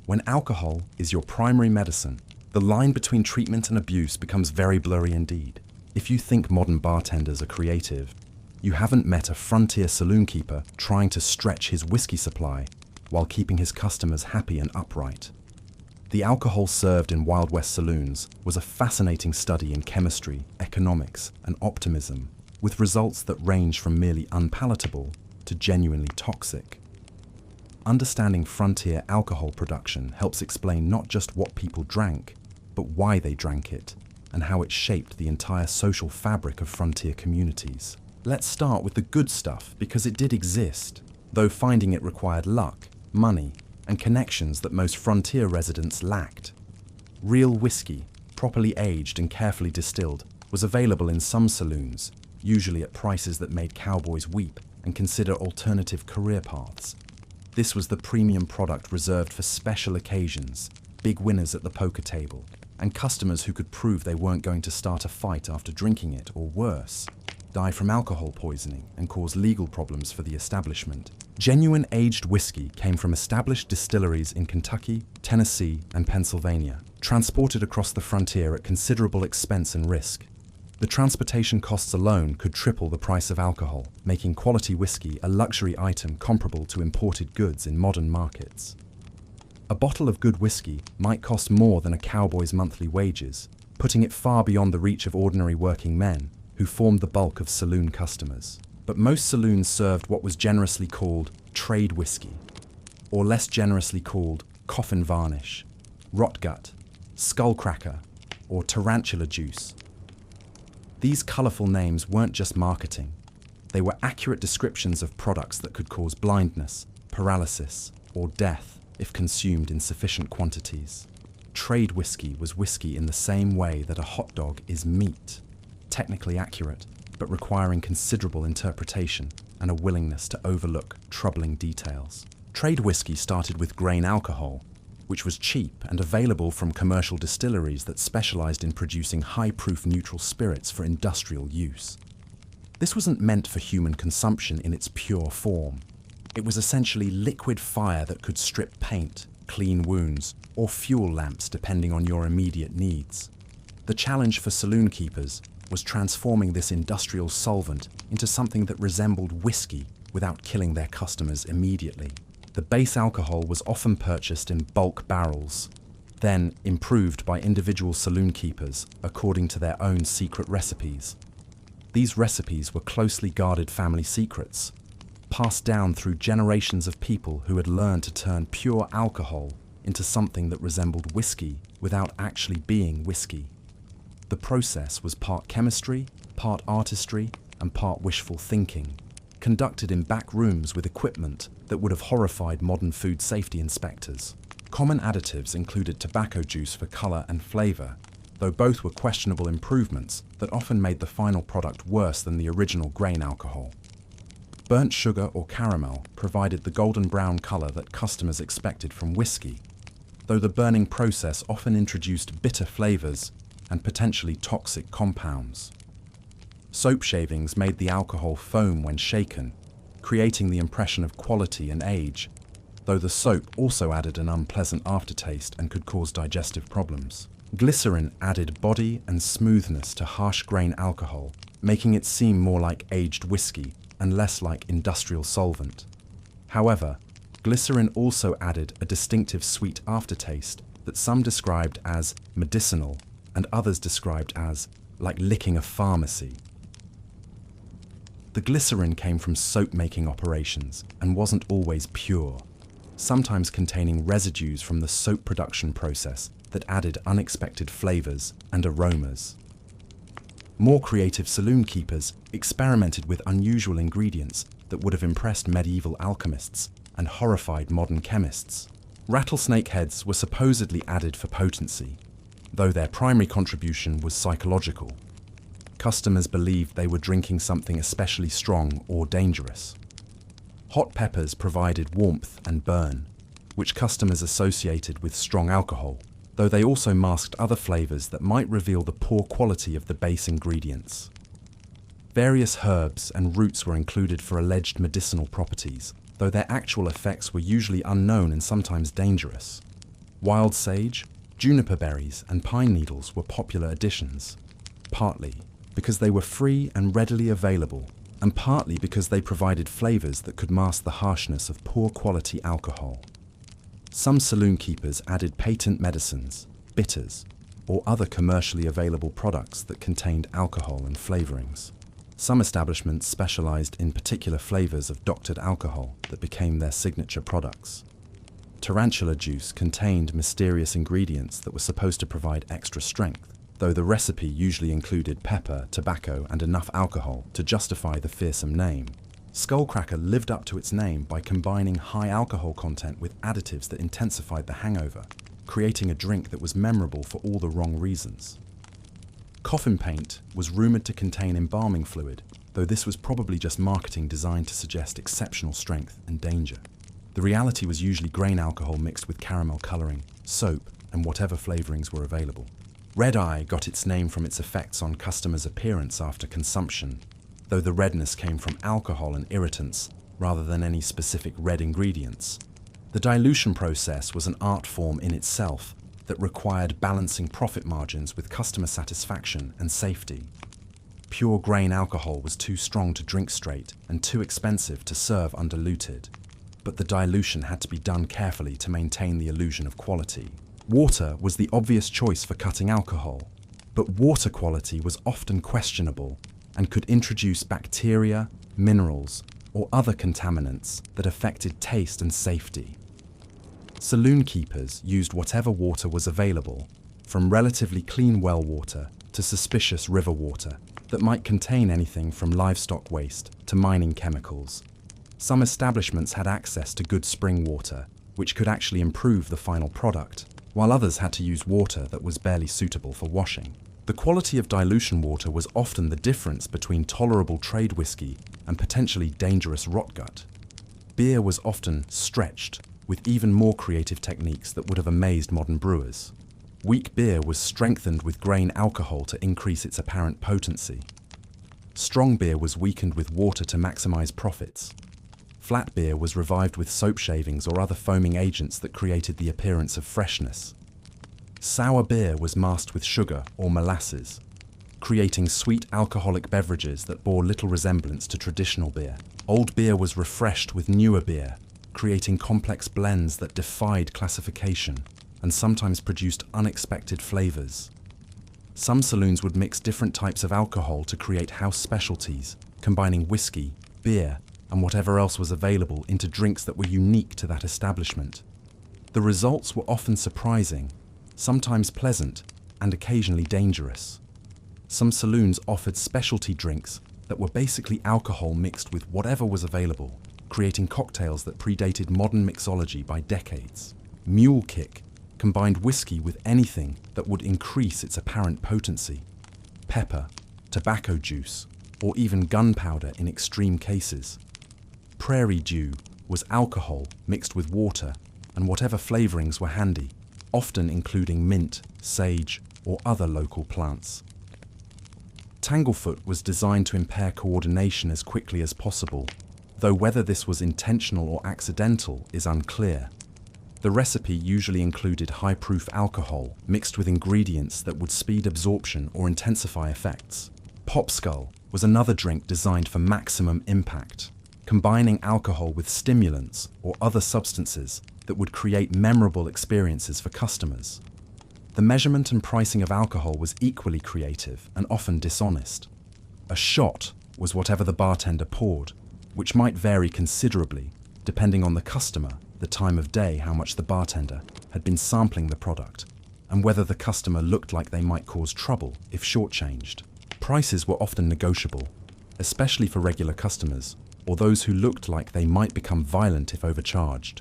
A: When alcohol is your primary medicine, the line between treatment and abuse becomes very blurry indeed. If you think modern bartenders are creative, you haven't met a frontier saloon keeper trying to stretch his whiskey supply while keeping his customers happy and upright. The alcohol served in Wild West saloons was a fascinating study in chemistry, economics, and optimism, with results that range from merely unpalatable to genuinely toxic. Understanding frontier alcohol production helps explain not just what people drank, but why they drank it, and how it shaped the entire social fabric of frontier communities. Let's start with the good stuff because it did exist, though finding it required luck, money, and connections that most frontier residents lacked. Real whiskey, properly aged and carefully distilled, was available in some saloons, usually at prices that made cowboys weep and consider alternative career paths. This was the premium product reserved for special occasions, big winners at the poker table, and customers who could prove they weren't going to start a fight after drinking it, or worse, die from alcohol poisoning and cause legal problems for the establishment. Genuine aged whiskey came from established distilleries in Kentucky, Tennessee, and Pennsylvania, transported across the frontier at considerable expense and risk. The transportation costs alone could triple the price of alcohol, making quality whiskey a luxury item comparable to imported goods in modern markets. A bottle of good whiskey might cost more than a cowboy's monthly wages, putting it far beyond the reach of ordinary working men, who formed the bulk of saloon customers. But most saloons served what was generously called trade whiskey, or less generously called coffin varnish, rot gut, skullcracker, or tarantula juice. These colourful names weren't just marketing. They were accurate descriptions of products that could cause blindness, paralysis, or death if consumed in sufficient quantities. Trade whiskey was whiskey in the same way that a hot dog is meat, technically accurate, but requiring considerable interpretation and a willingness to overlook troubling details. Trade whiskey started with grain alcohol, which was cheap and available from commercial distilleries that specialized in producing high-proof neutral spirits for industrial use. This wasn't meant for human consumption in its pure form. It was essentially liquid fire that could strip paint, clean wounds, or fuel lamps depending on your immediate needs. The challenge for saloon keepers was transforming this industrial solvent into something that resembled whiskey without killing their customers immediately. The base alcohol was often purchased in bulk barrels, then improved by individual saloon keepers according to their own secret recipes. These recipes were closely guarded family secrets, passed down through generations of people who had learned to turn pure alcohol into something that resembled whiskey without actually being whiskey. The process was part chemistry, part artistry, and part wishful thinking, conducted in back rooms with equipment that would have horrified modern food safety inspectors. Common additives included tobacco juice for color and flavor, though both were questionable improvements that often made the final product worse than the original grain alcohol. Burnt sugar or caramel provided the golden brown color that customers expected from whiskey, though the burning process often introduced bitter flavors and potentially toxic compounds. Soap shavings made the alcohol foam when shaken, creating the impression of quality and age, though the soap also added an unpleasant aftertaste and could cause digestive problems. Glycerin added body and smoothness to harsh grain alcohol, making it seem more like aged whiskey and less like industrial solvent. However, glycerin also added a distinctive sweet aftertaste that some described as medicinal and others described as like licking a pharmacy. The glycerin came from soap-making operations and wasn't always pure, sometimes containing residues from the soap production process that added unexpected flavors and aromas. More creative saloon keepers experimented with unusual ingredients that would have impressed medieval alchemists and horrified modern chemists. Rattlesnake heads were supposedly added for potency, though their primary contribution was psychological. Customers believed they were drinking something especially strong or dangerous. Hot peppers provided warmth and burn, which customers associated with strong alcohol, though they also masked other flavors that might reveal the poor quality of the base ingredients. Various herbs and roots were included for alleged medicinal properties, though their actual effects were usually unknown and sometimes dangerous. Wild sage, juniper berries, and pine needles were popular additions, partly because they were free and readily available, and partly because they provided flavors that could mask the harshness of poor quality alcohol. Some saloon keepers added patent medicines, bitters, or other commercially available products that contained alcohol and flavorings. Some establishments specialized in particular flavors of doctored alcohol that became their signature products. Tarantula juice contained mysterious ingredients that were supposed to provide extra strength, though the recipe usually included pepper, tobacco, and enough alcohol to justify the fearsome name. Skullcracker lived up to its name by combining high alcohol content with additives that intensified the hangover, creating a drink that was memorable for all the wrong reasons. Coffin paint was rumored to contain embalming fluid, though this was probably just marketing designed to suggest exceptional strength and danger. The reality was usually grain alcohol mixed with caramel coloring, soap, and whatever flavorings were available. Red eye got its name from its effects on customers' appearance after consumption, though the redness came from alcohol and irritants rather than any specific red ingredients. The dilution process was an art form in itself that required balancing profit margins with customer satisfaction and safety. Pure grain alcohol was too strong to drink straight and too expensive to serve undiluted, but the dilution had to be done carefully to maintain the illusion of quality. Water was the obvious choice for cutting alcohol, but water quality was often questionable and could introduce bacteria, minerals, or other contaminants that affected taste and safety. Saloon keepers used whatever water was available, from relatively clean well water to suspicious river water that might contain anything from livestock waste to mining chemicals. Some establishments had access to good spring water, which could actually improve the final product, while others had to use water that was barely suitable for washing. The quality of dilution water was often the difference between tolerable trade whiskey and potentially dangerous rotgut. Beer was often stretched, with even more creative techniques that would have amazed modern brewers. Weak beer was strengthened with grain alcohol to increase its apparent potency. Strong beer was weakened with water to maximize profits. Flat beer was revived with soap shavings or other foaming agents that created the appearance of freshness. Sour beer was masked with sugar or molasses, creating sweet alcoholic beverages that bore little resemblance to traditional beer. Old beer was refreshed with newer beer, creating complex blends that defied classification and sometimes produced unexpected flavors. Some saloons would mix different types of alcohol to create house specialties, combining whiskey, beer, and whatever else was available into drinks that were unique to that establishment. The results were often surprising, sometimes pleasant, and occasionally dangerous. Some saloons offered specialty drinks that were basically alcohol mixed with whatever was available, creating cocktails that predated modern mixology by decades. Mule Kick combined whiskey with anything that would increase its apparent potency. Pepper, tobacco juice, or even gunpowder in extreme cases. Prairie Dew was alcohol mixed with water and whatever flavorings were handy, often including mint, sage, or other local plants. Tanglefoot was designed to impair coordination as quickly as possible, though whether this was intentional or accidental is unclear. The recipe usually included high-proof alcohol mixed with ingredients that would speed absorption or intensify effects. Popskull was another drink designed for maximum impact, combining alcohol with stimulants or other substances that would create memorable experiences for customers. The measurement and pricing of alcohol was equally creative and often dishonest. A shot was whatever the bartender poured, which might vary considerably depending on the customer, the time of day, how much the bartender had been sampling the product, and whether the customer looked like they might cause trouble if shortchanged. Prices were often negotiable, especially for regular customers or those who looked like they might become violent if overcharged.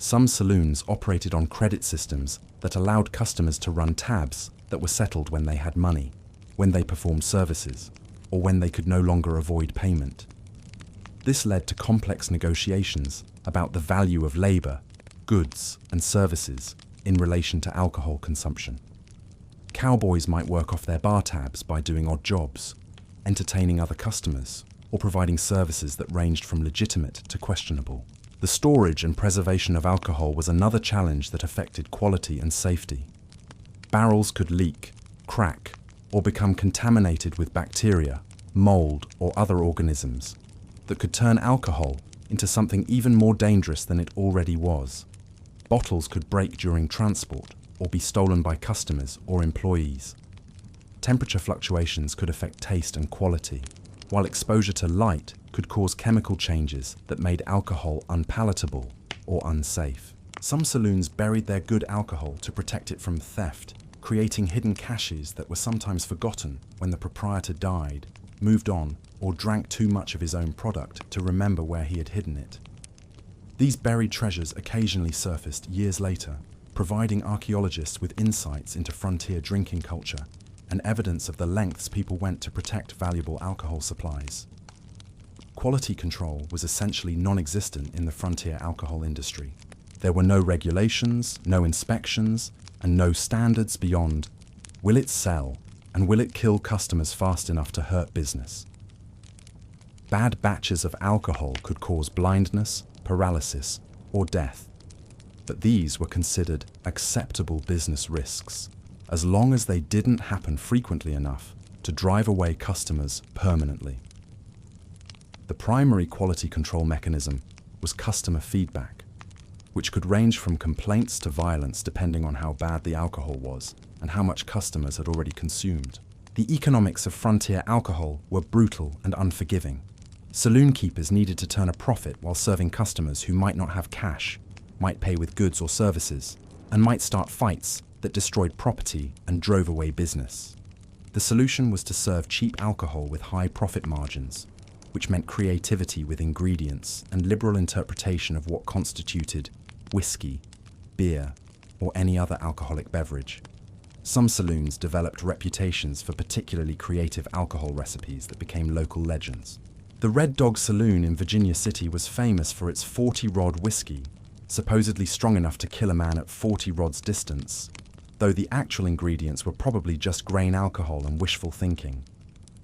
A: Some saloons operated on credit systems that allowed customers to run tabs that were settled when they had money, when they performed services, or when they could no longer avoid payment. This led to complex negotiations about the value of labor, goods, and services in relation to alcohol consumption. Cowboys might work off their bar tabs by doing odd jobs, entertaining other customers, or providing services that ranged from legitimate to questionable. The storage and preservation of alcohol was another challenge that affected quality and safety. Barrels could leak, crack, or become contaminated with bacteria, mold, or other organisms that could turn alcohol into something even more dangerous than it already was. Bottles could break during transport or be stolen by customers or employees. Temperature fluctuations could affect taste and quality, while exposure to light could cause chemical changes that made alcohol unpalatable or unsafe. Some saloons buried their good alcohol to protect it from theft, creating hidden caches that were sometimes forgotten when the proprietor died, moved on, or drank too much of his own product to remember where he had hidden it. These buried treasures occasionally surfaced years later, providing archaeologists with insights into frontier drinking culture and evidence of the lengths people went to protect valuable alcohol supplies. Quality control was essentially non-existent in the frontier alcohol industry. There were no regulations, no inspections, and no standards beyond, will it sell and will it kill customers fast enough to hurt business? Bad batches of alcohol could cause blindness, paralysis, or death, but these were considered acceptable business risks, as long as they didn't happen frequently enough to drive away customers permanently. The primary quality control mechanism was customer feedback, which could range from complaints to violence depending on how bad the alcohol was and how much customers had already consumed. The economics of frontier alcohol were brutal and unforgiving. Saloon keepers needed to turn a profit while serving customers who might not have cash, might pay with goods or services, and might start fights that destroyed property and drove away business. The solution was to serve cheap alcohol with high profit margins, which meant creativity with ingredients and liberal interpretation of what constituted whiskey, beer, or any other alcoholic beverage. Some saloons developed reputations for particularly creative alcohol recipes that became local legends. The Red Dog Saloon in Virginia City was famous for its 40-rod whiskey, supposedly strong enough to kill a man at 40 rods distance, though the actual ingredients were probably just grain alcohol and wishful thinking.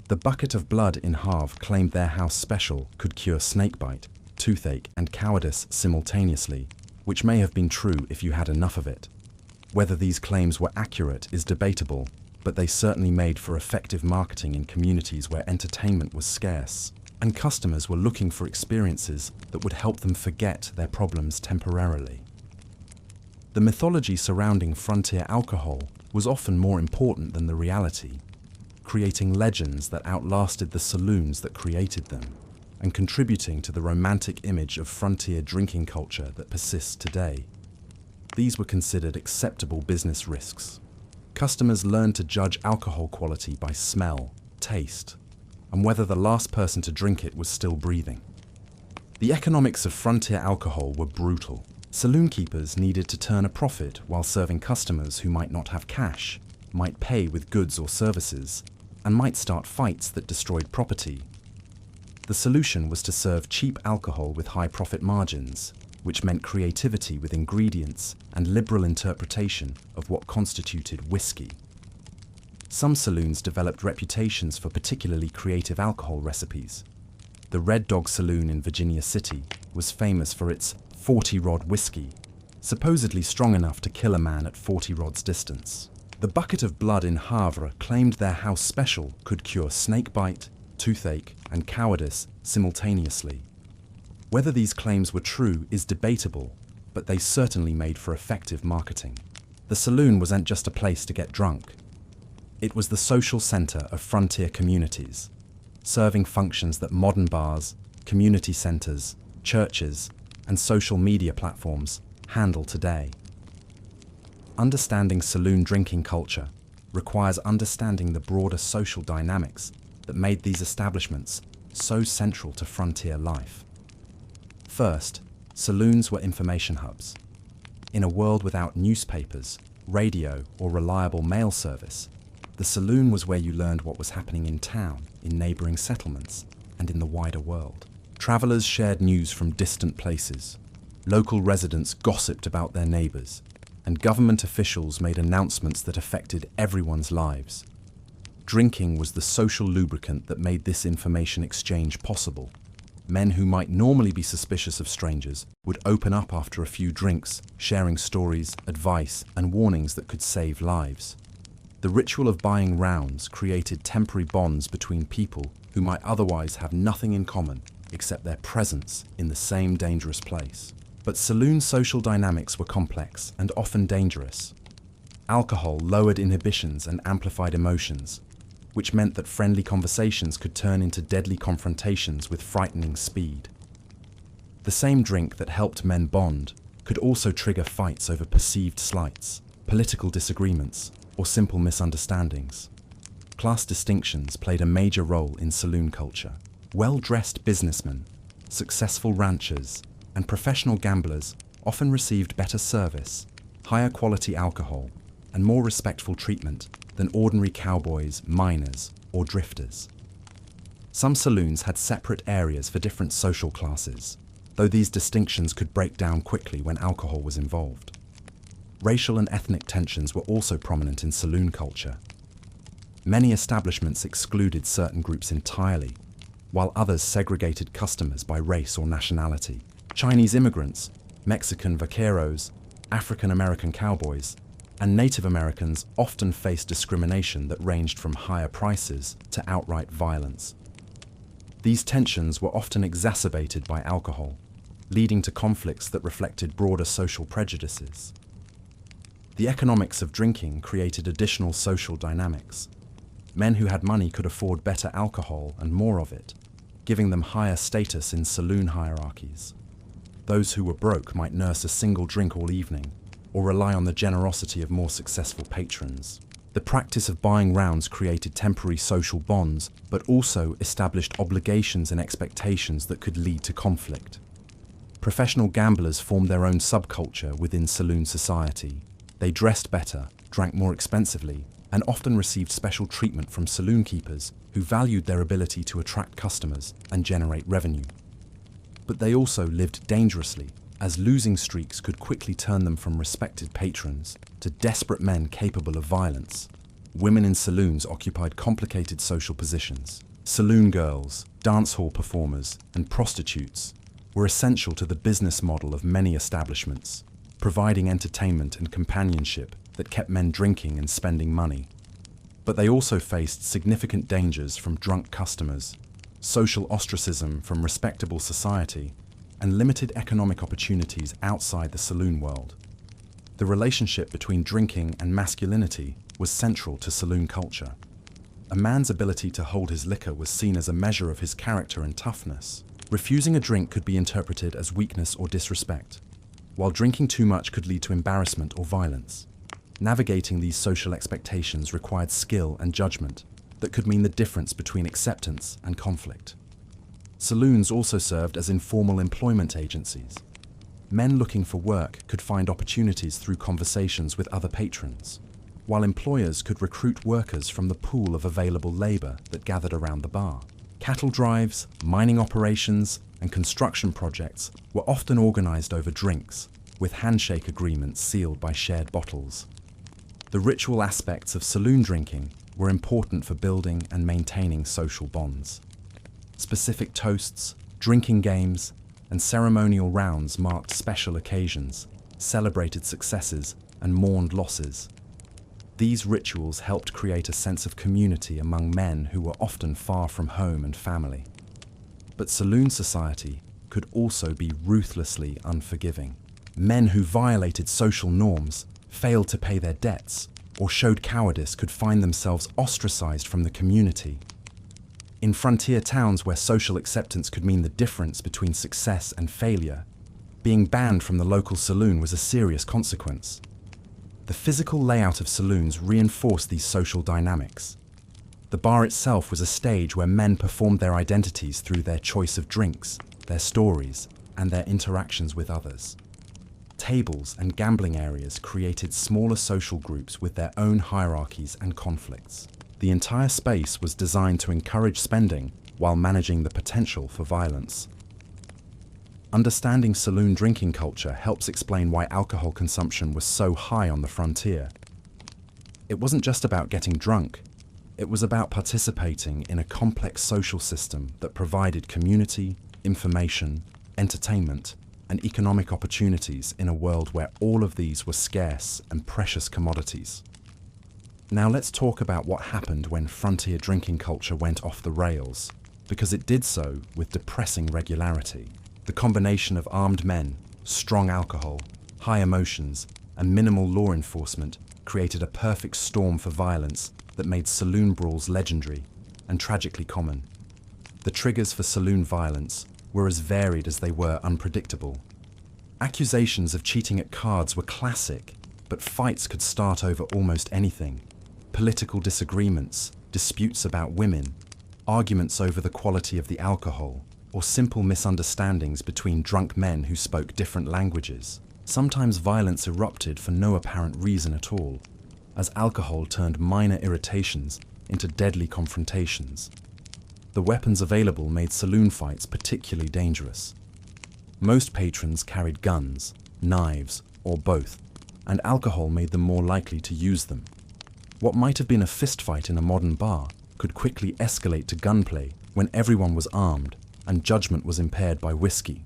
A: The bucket of blood in Havre claimed their house special could cure snakebite, toothache, and cowardice simultaneously, which may have been true if you had enough of it. Whether these claims were accurate is debatable, but they certainly made for effective marketing in communities where entertainment was scarce, and customers were looking for experiences that would help them forget their problems temporarily. The mythology surrounding frontier alcohol was often more important than the reality, creating legends that outlasted the saloons that created them, and contributing to the romantic image of frontier drinking culture that persists today. These were considered acceptable business risks. Customers learned to judge alcohol quality by smell, taste, and whether the last person to drink it was still breathing. The economics of frontier alcohol were brutal. Saloon keepers needed to turn a profit while serving customers who might not have cash, might pay with goods or services, and might start fights that destroyed property. The solution was to serve cheap alcohol with high profit margins, which meant creativity with ingredients and liberal interpretation of what constituted whiskey. Some saloons developed reputations for particularly creative alcohol recipes. The Red Dog Saloon in Virginia City was famous for its 40-rod whiskey, supposedly strong enough to kill a man at 40 rods distance. The bucket of blood in Havre claimed their house special could cure snakebite, toothache, and cowardice simultaneously. Whether these claims were true is debatable, but they certainly made for effective marketing. The saloon wasn't just a place to get drunk. It was the social center of frontier communities, serving functions that modern bars, community centers, churches, and social media platforms handle today. Understanding saloon drinking culture requires understanding the broader social dynamics that made these establishments so central to frontier life. First, saloons were information hubs. In a world without newspapers, radio, or reliable mail service, the saloon was where you learned what was happening in town, in neighbouring settlements, and in the wider world. Travellers shared news from distant places. Local residents gossiped about their neighbours, and government officials made announcements that affected everyone's lives. Drinking was the social lubricant that made this information exchange possible. Men who might normally be suspicious of strangers would open up after a few drinks, sharing stories, advice, and warnings that could save lives. The ritual of buying rounds created temporary bonds between people who might otherwise have nothing in common except their presence in the same dangerous place. But saloon social dynamics were complex and often dangerous. Alcohol lowered inhibitions and amplified emotions, which meant that friendly conversations could turn into deadly confrontations with frightening speed. The same drink that helped men bond could also trigger fights over perceived slights, political disagreements, or simple misunderstandings. Class distinctions played a major role in saloon culture. Well-dressed businessmen, successful ranchers, and professional gamblers often received better service, higher quality alcohol, and more respectful treatment than ordinary cowboys, miners, or drifters. Some saloons had separate areas for different social classes, though these distinctions could break down quickly when alcohol was involved. Racial and ethnic tensions were also prominent in saloon culture. Many establishments excluded certain groups entirely, while others segregated customers by race or nationality. Chinese immigrants, Mexican vaqueros, African American cowboys, and Native Americans often faced discrimination that ranged from higher prices to outright violence. These tensions were often exacerbated by alcohol, leading to conflicts that reflected broader social prejudices. The economics of drinking created additional social dynamics. Men who had money could afford better alcohol and more of it, giving them higher status in saloon hierarchies. Those who were broke might nurse a single drink all evening, or rely on the generosity of more successful patrons. The practice of buying rounds created temporary social bonds, but also established obligations and expectations that could lead to conflict. Professional gamblers formed their own subculture within saloon society. They dressed better, drank more expensively, and often received special treatment from saloon keepers who valued their ability to attract customers and generate revenue. But they also lived dangerously, as losing streaks could quickly turn them from respected patrons to desperate men capable of violence. Women in saloons occupied complicated social positions. Saloon girls, dance hall performers, and prostitutes were essential to the business model of many establishments, providing entertainment and companionship that kept men drinking and spending money. But they also faced significant dangers from drunk customers, social ostracism from respectable society, and limited economic opportunities outside the saloon world. The relationship between drinking and masculinity was central to saloon culture. A man's ability to hold his liquor was seen as a measure of his character and toughness. Refusing a drink could be interpreted as weakness or disrespect, while drinking too much could lead to embarrassment or violence. Navigating these social expectations required skill and judgment that could mean the difference between acceptance and conflict. Saloons also served as informal employment agencies. Men looking for work could find opportunities through conversations with other patrons, while employers could recruit workers from the pool of available labor that gathered around the bar. Cattle drives, mining operations, and construction projects were often organized over drinks, with handshake agreements sealed by shared bottles. The ritual aspects of saloon drinking were important for building and maintaining social bonds. Specific toasts, drinking games, and ceremonial rounds marked special occasions, celebrated successes, and mourned losses. These rituals helped create a sense of community among men who were often far from home and family. But saloon society could also be ruthlessly unforgiving. Men who violated social norms, failed to pay their debts, or showed cowardice could find themselves ostracized from the community. In frontier towns where social acceptance could mean the difference between success and failure, being banned from the local saloon was a serious consequence. The physical layout of saloons reinforced these social dynamics. The bar itself was a stage where men performed their identities through their choice of drinks, their stories, and their interactions with others. Tables and gambling areas created smaller social groups with their own hierarchies and conflicts. The entire space was designed to encourage spending while managing the potential for violence. Understanding saloon drinking culture helps explain why alcohol consumption was so high on the frontier. It wasn't just about getting drunk, it was about participating in a complex social system that provided community, information, entertainment, and economic opportunities in a world where all of these were scarce and precious commodities. Now let's talk about what happened when frontier drinking culture went off the rails, because it did so with depressing regularity. The combination of armed men, strong alcohol, high emotions, and minimal law enforcement created a perfect storm for violence that made saloon brawls legendary and tragically common. The triggers for saloon violence were as varied as they were unpredictable. Accusations of cheating at cards were classic, but fights could start over almost anything. Political disagreements, disputes about women, arguments over the quality of the alcohol, or simple misunderstandings between drunk men who spoke different languages. Sometimes violence erupted for no apparent reason at all, as alcohol turned minor irritations into deadly confrontations. The weapons available made saloon fights particularly dangerous. Most patrons carried guns, knives, or both, and alcohol made them more likely to use them. What might have been a fistfight in a modern bar could quickly escalate to gunplay when everyone was armed and judgment was impaired by whiskey.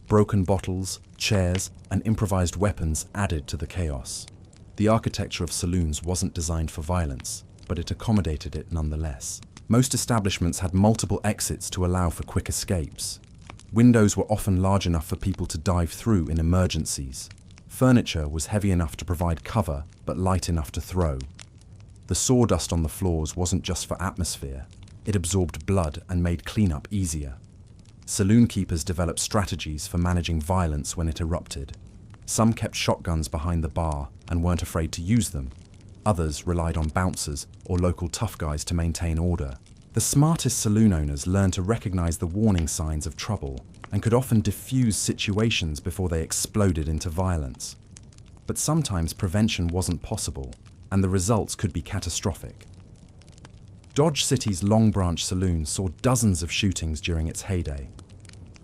A: Broken bottles, chairs, and improvised weapons added to the chaos. The architecture of saloons wasn't designed for violence, but it accommodated it nonetheless. Most establishments had multiple exits to allow for quick escapes. Windows were often large enough for people to dive through in emergencies. Furniture was heavy enough to provide cover, but light enough to throw. The sawdust on the floors wasn't just for atmosphere. It absorbed blood and made cleanup easier. Saloon keepers developed strategies for managing violence when it erupted. Some kept shotguns behind the bar and weren't afraid to use them. Others relied on bouncers or local tough guys to maintain order. The smartest saloon owners learned to recognize the warning signs of trouble and could often diffuse situations before they exploded into violence. But sometimes prevention wasn't possible, and the results could be catastrophic. Dodge City's Long Branch Saloon saw dozens of shootings during its heyday.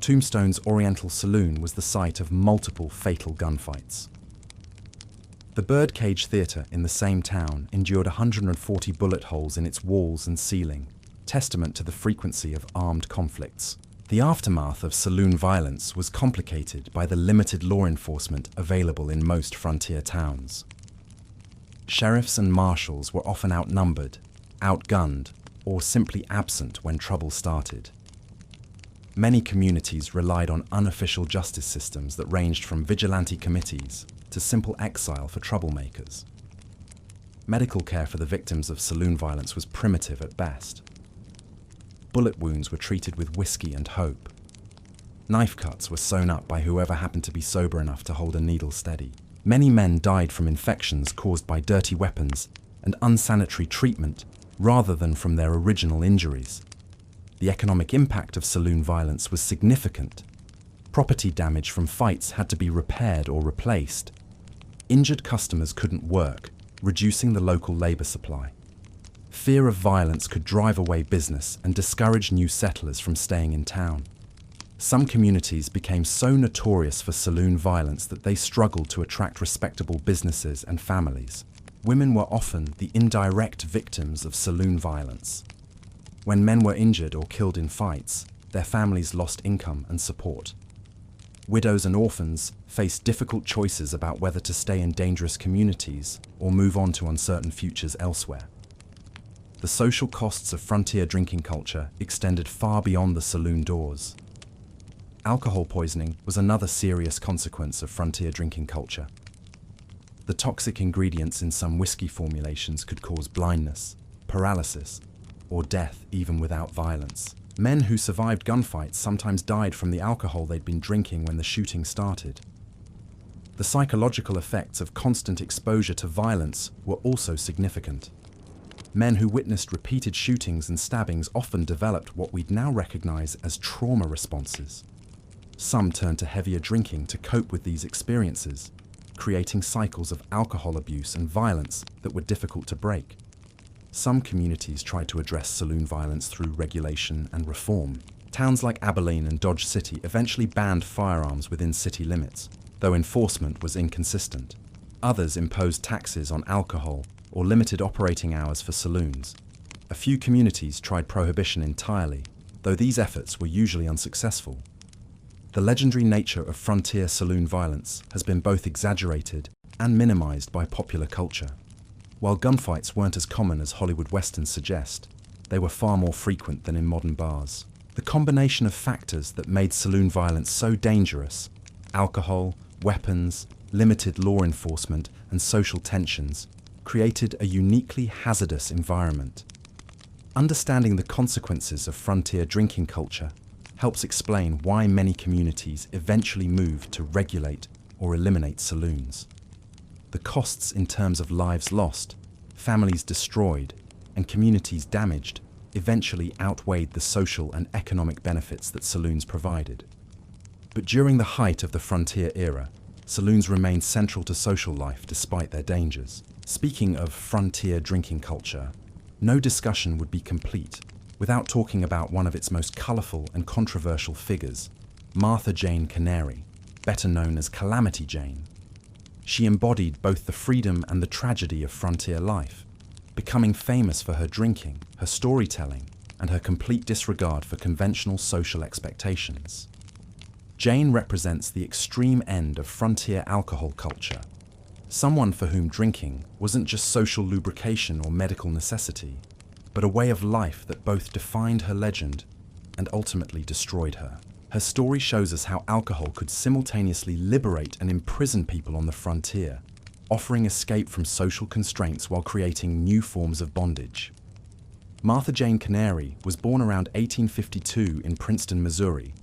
A: Tombstone's Oriental Saloon was the site of multiple fatal gunfights. The Birdcage Theatre in the same town endured 140 bullet holes in its walls and ceiling, testament to the frequency of armed conflicts. The aftermath of saloon violence was complicated by the limited law enforcement available in most frontier towns. Sheriffs and marshals were often outnumbered, outgunned, or simply absent when trouble started. Many communities relied on unofficial justice systems that ranged from vigilante committees to simple exile for troublemakers. Medical care for the victims of saloon violence was primitive at best. Bullet wounds were treated with whiskey and hope. Knife cuts were sewn up by whoever happened to be sober enough to hold a needle steady. Many men died from infections caused by dirty weapons and unsanitary treatment rather than from their original injuries. The economic impact of saloon violence was significant. Property damage from fights had to be repaired or replaced. Injured customers couldn't work, reducing the local labor supply. Fear of violence could drive away business and discourage new settlers from staying in town. Some communities became so notorious for saloon violence that they struggled to attract respectable businesses and families. Women were often the indirect victims of saloon violence. When men were injured or killed in fights, their families lost income and support. Widows and orphans faced difficult choices about whether to stay in dangerous communities or move on to uncertain futures elsewhere. The social costs of frontier drinking culture extended far beyond the saloon doors. Alcohol poisoning was another serious consequence of frontier drinking culture. The toxic ingredients in some whiskey formulations could cause blindness, paralysis, or death even without violence. Men who survived gunfights sometimes died from the alcohol they'd been drinking when the shooting started. The psychological effects of constant exposure to violence were also significant. Men who witnessed repeated shootings and stabbings often developed what we'd now recognize as trauma responses. Some turned to heavier drinking to cope with these experiences, creating cycles of alcohol abuse and violence that were difficult to break. Some communities tried to address saloon violence through regulation and reform. Towns like Abilene and Dodge City eventually banned firearms within city limits, though enforcement was inconsistent. Others imposed taxes on alcohol or limited operating hours for saloons. A few communities tried prohibition entirely, though these efforts were usually unsuccessful. The legendary nature of frontier saloon violence has been both exaggerated and minimized by popular culture. While gunfights weren't as common as Hollywood westerns suggest, they were far more frequent than in modern bars. The combination of factors that made saloon violence so dangerous — alcohol, weapons, limited law enforcement, and social tensions — created a uniquely hazardous environment. Understanding the consequences of frontier drinking culture helps explain why many communities eventually moved to regulate or eliminate saloons. The costs in terms of lives lost, families destroyed, and communities damaged eventually outweighed the social and economic benefits that saloons provided. But during the height of the frontier era, saloons remained central to social life despite their dangers. Speaking of frontier drinking culture, no discussion would be complete without talking about one of its most colorful and controversial figures, Martha Jane Canary, better known as Calamity Jane. She embodied both the freedom and the tragedy of frontier life, becoming famous for her drinking, her storytelling, and her complete disregard for conventional social expectations. Jane represents the extreme end of frontier alcohol culture, someone for whom drinking wasn't just social lubrication or medical necessity, but a way of life that both defined her legend and ultimately destroyed her. Her story shows us how alcohol could simultaneously liberate and imprison people on the frontier, offering escape from social constraints while creating new forms of bondage. Martha Jane Canary was born around 1852 in Princeton, Missouri,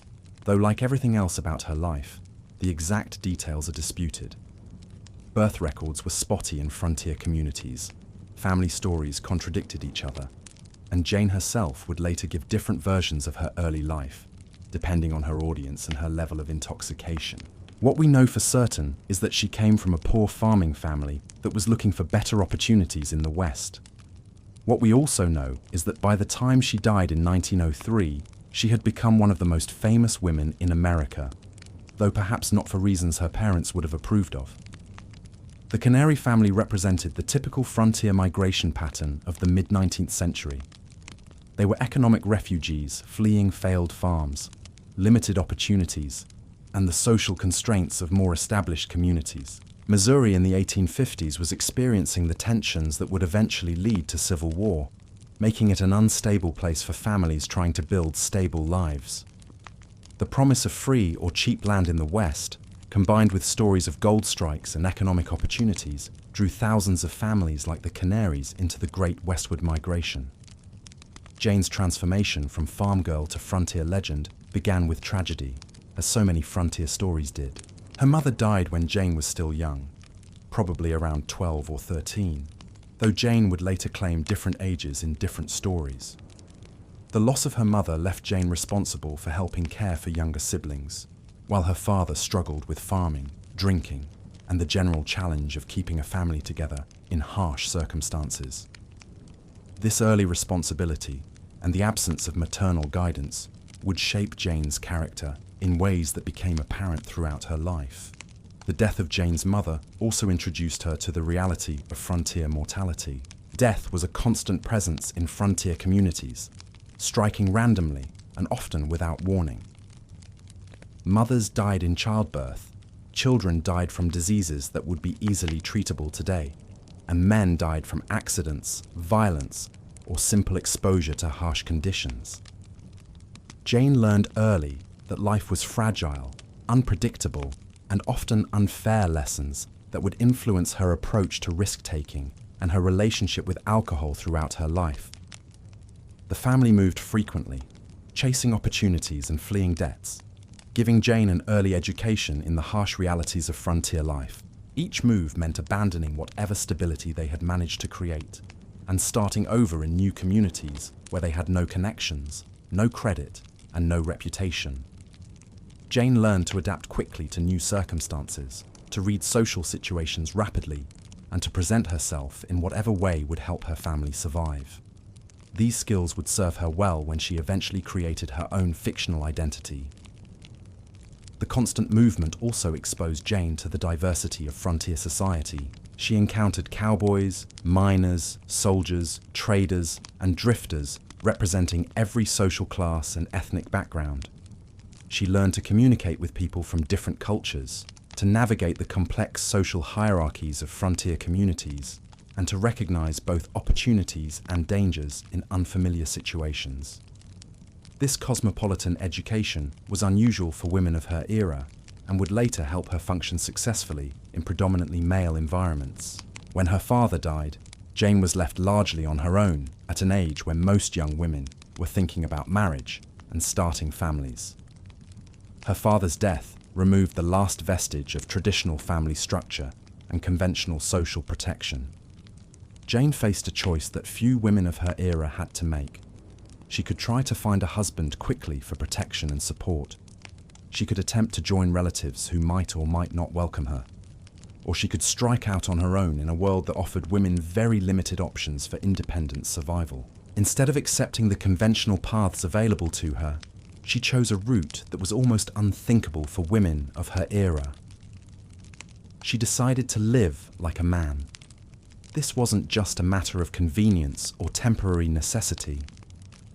A: though like everything else about her life, the exact details are disputed. Birth records were spotty in frontier communities, family stories contradicted each other, and Jane herself would later give different versions of her early life, depending on her audience and her level of intoxication. What we know for certain is that she came from a poor farming family that was looking for better opportunities in the West. What we also know is that by the time she died in 1903, she had become one of the most famous women in America, though perhaps not for reasons her parents would have approved of. The Canary family represented the typical frontier migration pattern of the mid-19th century. They were economic refugees fleeing failed farms, limited opportunities, and the social constraints of more established communities. Missouri in the 1850s was experiencing the tensions that would eventually lead to civil war, making it an unstable place for families trying to build stable lives. The promise of free or cheap land in the West, combined with stories of gold strikes and economic opportunities, drew thousands of families like the Canaries into the Great Westward Migration. Jane's transformation from farm girl to frontier legend began with tragedy, as so many frontier stories did. Her mother died when Jane was still young, probably around 12 or 13, though Jane would later claim different ages in different stories. The loss of her mother left Jane responsible for helping care for younger siblings, while her father struggled with farming, drinking, and the general challenge of keeping a family together in harsh circumstances. This early responsibility and the absence of maternal guidance would shape Jane's character in ways that became apparent throughout her life. The death of Jane's mother also introduced her to the reality of frontier mortality. Death was a constant presence in frontier communities, striking randomly and often without warning. Mothers died in childbirth, children died from diseases that would be easily treatable today, and men died from accidents, violence, or simple exposure to harsh conditions. Jane learned early that life was fragile, unpredictable, and often unfair lessons that would influence her approach to risk-taking and her relationship with alcohol throughout her life. The family moved frequently, chasing opportunities and fleeing debts, giving Jane an early education in the harsh realities of frontier life. Each move meant abandoning whatever stability they had managed to create and starting over in new communities where they had no connections, no credit, and no reputation. Jane learned to adapt quickly to new circumstances, to read social situations rapidly, and to present herself in whatever way would help her family survive. These skills would serve her well when she eventually created her own fictional identity. The constant movement also exposed Jane to the diversity of frontier society. She encountered cowboys, miners, soldiers, traders, and drifters representing every social class and ethnic background. She learned to communicate with people from different cultures, to navigate the complex social hierarchies of frontier communities, and to recognize both opportunities and dangers in unfamiliar situations. This cosmopolitan education was unusual for women of her era and would later help her function successfully in predominantly male environments. When her father died, Jane was left largely on her own at an age when most young women were thinking about marriage and starting families. Her father's death removed the last vestige of traditional family structure and conventional social protection. Jane faced a choice that few women of her era had to make. She could try to find a husband quickly for protection and support. She could attempt to join relatives who might or might not welcome her. Or she could strike out on her own in a world that offered women very limited options for independent survival. Instead of accepting the conventional paths available to her, she chose a route that was almost unthinkable for women of her era. She decided to live like a man. This wasn't just a matter of convenience or temporary necessity.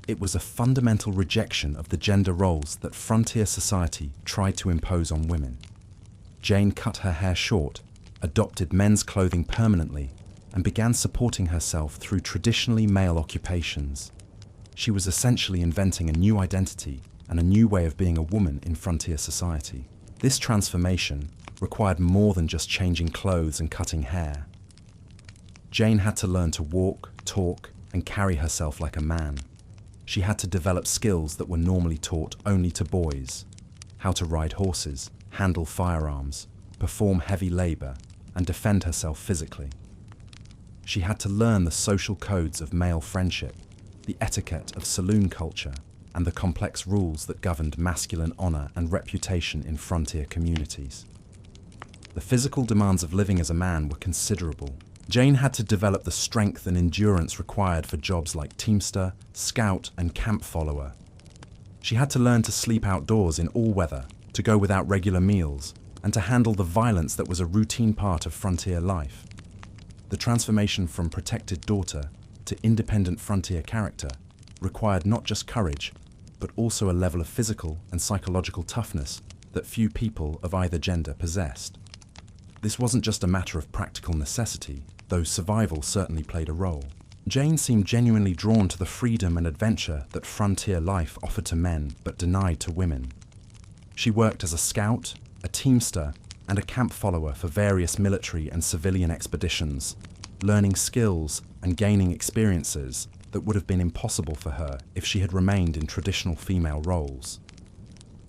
A: It was a fundamental rejection of the gender roles that frontier society tried to impose on women. Jane cut her hair short, adopted men's clothing permanently, and began supporting herself through traditionally male occupations. She was essentially inventing a new identity and a new way of being a woman in frontier society. This transformation required more than just changing clothes and cutting hair. Jane had to learn to walk, talk, and carry herself like a man. She had to develop skills that were normally taught only to boys: how to ride horses, handle firearms, perform heavy labor, and defend herself physically. She had to learn the social codes of male friendship, the etiquette of saloon culture, and the complex rules that governed masculine honor and reputation in frontier communities. The physical demands of living as a man were considerable. Jane had to develop the strength and endurance required for jobs like teamster, scout, and camp follower. She had to learn to sleep outdoors in all weather, to go without regular meals, and to handle the violence that was a routine part of frontier life. The transformation from protected daughter to independent frontier character required not just courage, but also a level of physical and psychological toughness that few people of either gender possessed. This wasn't just a matter of practical necessity, though survival certainly played a role. Jane seemed genuinely drawn to the freedom and adventure that frontier life offered to men but denied to women. She worked as a scout, a teamster, and a camp follower for various military and civilian expeditions, learning skills and gaining experiences that would have been impossible for her if she had remained in traditional female roles.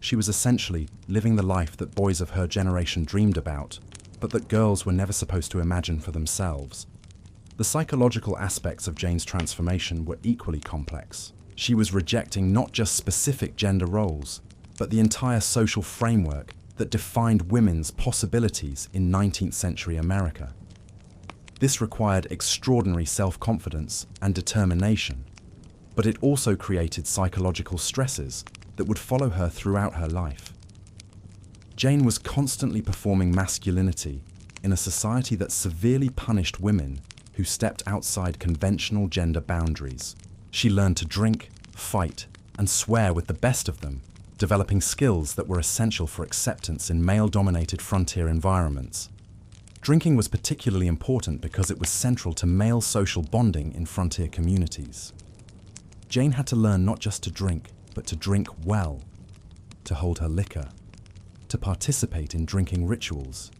A: She was essentially living the life that boys of her generation dreamed about, but that girls were never supposed to imagine for themselves. The psychological aspects of Jane's transformation were equally complex. She was rejecting not just specific gender roles, but the entire social framework that defined women's possibilities in 19th century America. This required extraordinary self-confidence and determination, but it also created psychological stresses that would follow her throughout her life. Jane was constantly performing masculinity in a society that severely punished women who stepped outside conventional gender boundaries. She learned to drink, fight, and swear with the best of them, developing skills that were essential for acceptance in male-dominated frontier environments. Drinking was particularly important because it was central to male social bonding in frontier communities. Jane had to learn not just to drink, but to drink well, to hold her liquor, to participate in drinking rituals,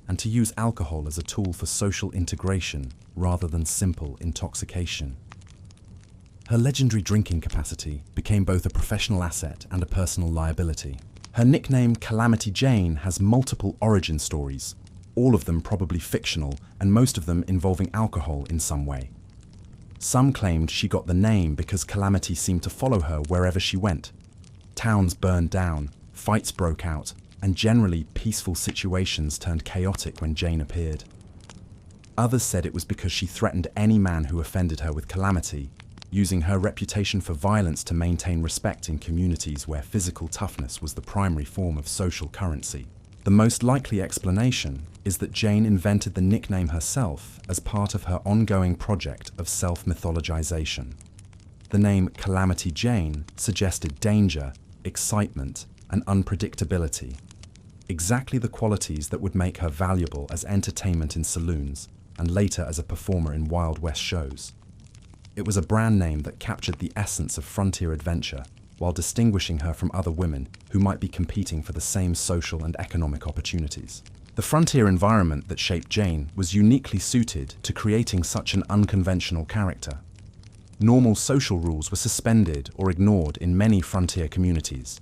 A: and to use alcohol as a tool for social integration rather than simple intoxication. Her legendary drinking capacity became both a professional asset and a personal liability. Her nickname Calamity Jane has multiple origin stories, all of them probably fictional, and most of them involving alcohol in some way. Some claimed she got the name because calamity seemed to follow her wherever she went. Towns burned down, Fights broke out, and generally peaceful situations turned chaotic when Jane appeared. Others said it was because she threatened any man who offended her with calamity, using her reputation for violence to maintain respect in communities where physical toughness was the primary form of social currency. The most likely explanation is that Jane invented the nickname herself as part of her ongoing project of self-mythologization. The name Calamity Jane suggested danger, excitement, and unpredictability, exactly the qualities that would make her valuable as entertainment in saloons and later as a performer in Wild West shows. It was a brand name that captured the essence of frontier adventure while distinguishing her from other women who might be competing for the same social and economic opportunities. The frontier environment that shaped Jane was uniquely suited to creating such an unconventional character. Normal social rules were suspended or ignored in many frontier communities,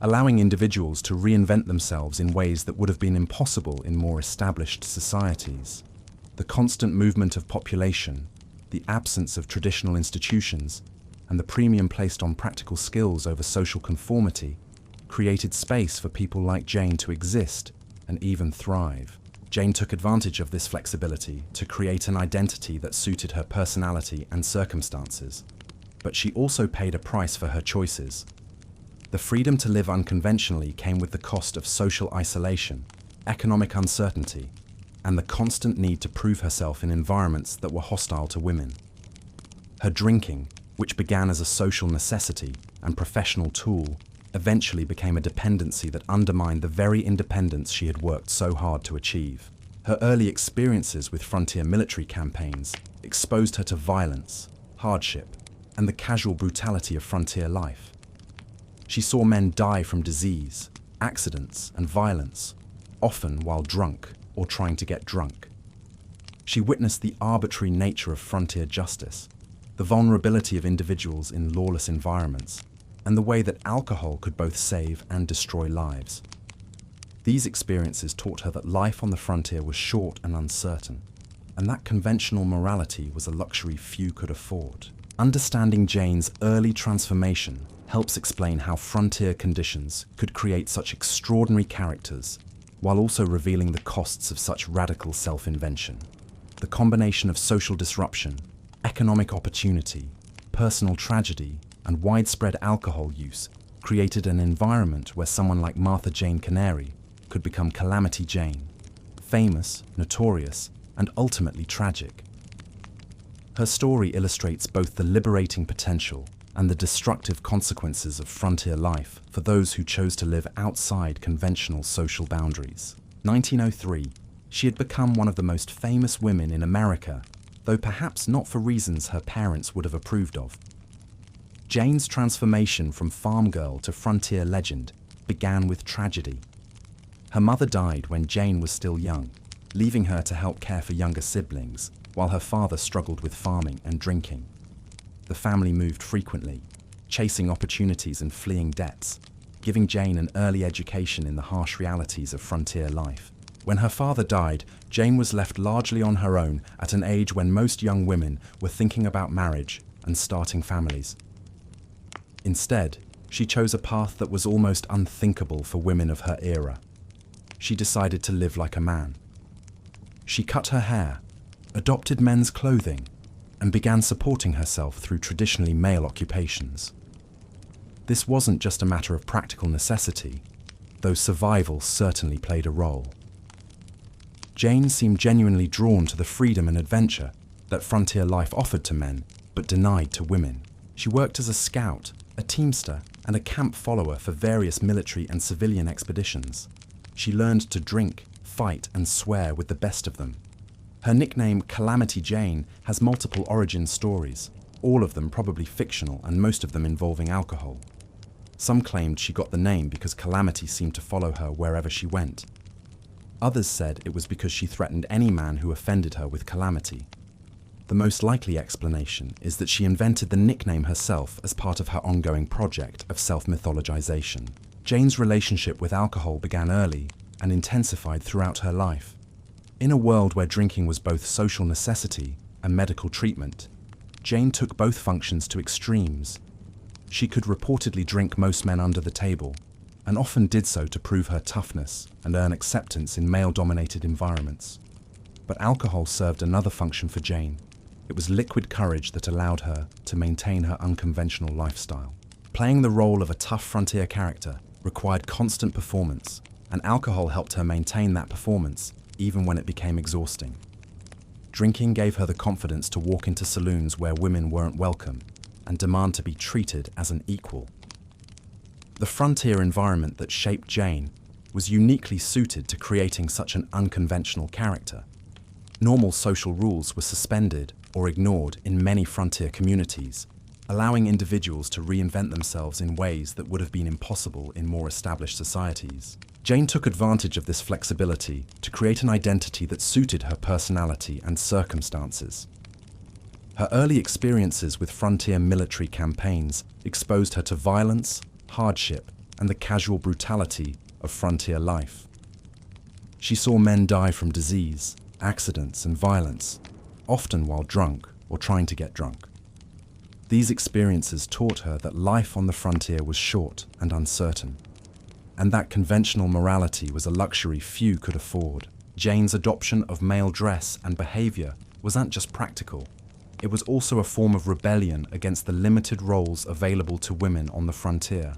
A: allowing individuals to reinvent themselves in ways that would have been impossible in more established societies. The constant movement of population, the absence of traditional institutions, and the premium placed on practical skills over social conformity created space for people like Jane to exist and even thrive. Jane took advantage of this flexibility to create an identity that suited her personality and circumstances, but she also paid a price for her choices. The freedom to live unconventionally came with the cost of social isolation, economic uncertainty, and the constant need to prove herself in environments that were hostile to women. Her drinking, which began as a social necessity and professional tool, eventually became a dependency that undermined the very independence she had worked so hard to achieve. Her early experiences with frontier military campaigns exposed her to violence, hardship, and the casual brutality of frontier life. She saw men die from disease, accidents, and violence, often while drunk or trying to get drunk. She witnessed the arbitrary nature of frontier justice, the vulnerability of individuals in lawless environments, and the way that alcohol could both save and destroy lives. These experiences taught her that life on the frontier was short and uncertain, and that conventional morality was a luxury few could afford. Understanding Jane's early transformation helps explain how frontier conditions could create such extraordinary characters, while also revealing the costs of such radical self-invention. The combination of social disruption, economic opportunity, personal tragedy, and widespread alcohol use created an environment where someone like Martha Jane Canary could become Calamity Jane, famous, notorious, and ultimately tragic. Her story illustrates both the liberating potential and the destructive consequences of frontier life for those who chose to live outside conventional social boundaries. 1903, she had become one of the most famous women in America, though perhaps not for reasons her parents would have approved of. Jane's transformation from farm girl to frontier legend began with tragedy. Her mother died when Jane was still young, leaving her to help care for younger siblings, while her father struggled with farming and drinking. The family moved frequently, chasing opportunities and fleeing debts, giving Jane an early education in the harsh realities of frontier life. When her father died, Jane was left largely on her own at an age when most young women were thinking about marriage and starting families. Instead, she chose a path that was almost unthinkable for women of her era. She decided to live like a man. She cut her hair, adopted men's clothing, and began supporting herself through traditionally male occupations. This wasn't just a matter of practical necessity, though survival certainly played a role. Jane seemed genuinely drawn to the freedom and adventure that frontier life offered to men, but denied to women. She worked as a scout, a teamster, and a camp follower for various military and civilian expeditions. She learned to drink, fight, and swear with the best of them. Her nickname, Calamity Jane, has multiple origin stories, all of them probably fictional and most of them involving alcohol. Some claimed she got the name because calamity seemed to follow her wherever she went. Others said it was because she threatened any man who offended her with calamity. The most likely explanation is that she invented the nickname herself as part of her ongoing project of self-mythologization. Jane's relationship with alcohol began early and intensified throughout her life. In a world where drinking was both social necessity and medical treatment, Jane took both functions to extremes. She could reportedly drink most men under the table, and often did so to prove her toughness and earn acceptance in male-dominated environments. But alcohol served another function for Jane. It was liquid courage that allowed her to maintain her unconventional lifestyle. Playing the role of a tough frontier character required constant performance, and alcohol helped her maintain that performance even when it became exhausting. Drinking gave her the confidence to walk into saloons where women weren't welcome and demand to be treated as an equal. The frontier environment that shaped Jane was uniquely suited to creating such an unconventional character. Normal social rules were suspended or ignored in many frontier communities, allowing individuals to reinvent themselves in ways that would have been impossible in more established societies. Jane took advantage of this flexibility to create an identity that suited her personality and circumstances. Her early experiences with frontier military campaigns exposed her to violence, hardship, and the casual brutality of frontier life. She saw men die from disease, accidents, and violence, often while drunk or trying to get drunk. These experiences taught her that life on the frontier was short and uncertain, and that conventional morality was a luxury few could afford. Jane's adoption of male dress and behavior wasn't just practical, it was also a form of rebellion against the limited roles available to women on the frontier.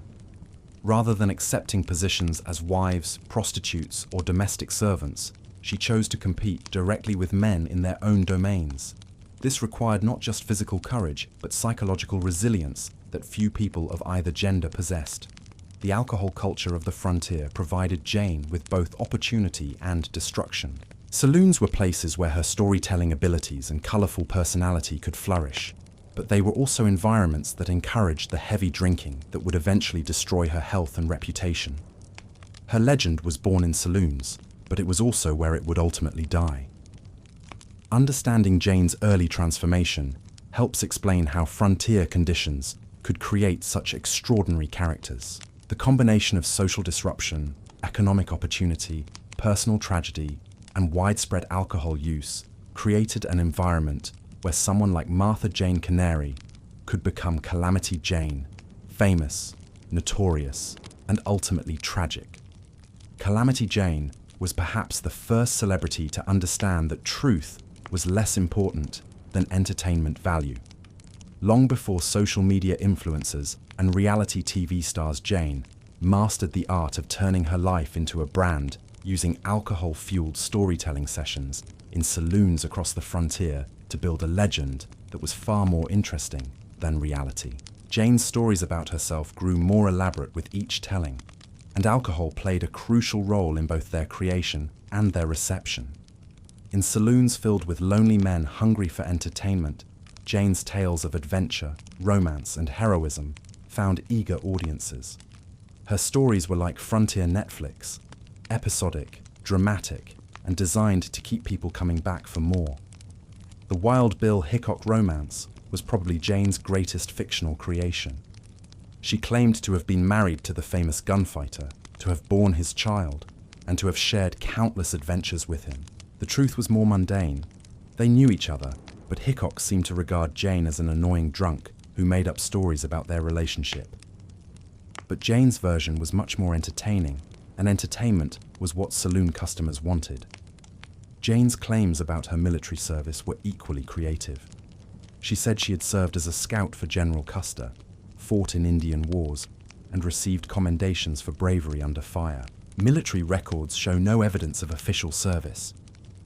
A: Rather than accepting positions as wives, prostitutes, or domestic servants, she chose to compete directly with men in their own domains. This required not just physical courage, but psychological resilience that few people of either gender possessed. The alcohol culture of the frontier provided Jane with both opportunity and destruction. Saloons were places where her storytelling abilities and colourful personality could flourish, but they were also environments that encouraged the heavy drinking that would eventually destroy her health and reputation. Her legend was born in saloons, but it was also where it would ultimately die. Understanding Jane's early transformation helps explain how frontier conditions could create such extraordinary characters. The combination of social disruption, economic opportunity, personal tragedy, and widespread alcohol use created an environment where someone like Martha Jane Canary could become Calamity Jane, famous, notorious, and ultimately tragic. Calamity Jane was perhaps the first celebrity to understand that truth was less important than entertainment value. Long before social media influencers and reality TV stars, Jane mastered the art of turning her life into a brand using alcohol-fueled storytelling sessions in saloons across the frontier to build a legend that was far more interesting than reality. Jane's stories about herself grew more elaborate with each telling, and alcohol played a crucial role in both their creation and their reception. In saloons filled with lonely men hungry for entertainment, Jane's tales of adventure, romance, and heroism found eager audiences. Her stories were like frontier Netflix, episodic, dramatic, and designed to keep people coming back for more. The Wild Bill Hickok romance was probably Jane's greatest fictional creation. She claimed to have been married to the famous gunfighter, to have borne his child, and to have shared countless adventures with him. The truth was more mundane. They knew each other, but Hickok seemed to regard Jane as an annoying drunk who made up stories about their relationship. But Jane's version was much more entertaining, and entertainment was what saloon customers wanted. Jane's claims about her military service were equally creative. She said she had served as a scout for General Custer, fought in Indian wars, and received commendations for bravery under fire. Military records show no evidence of official service,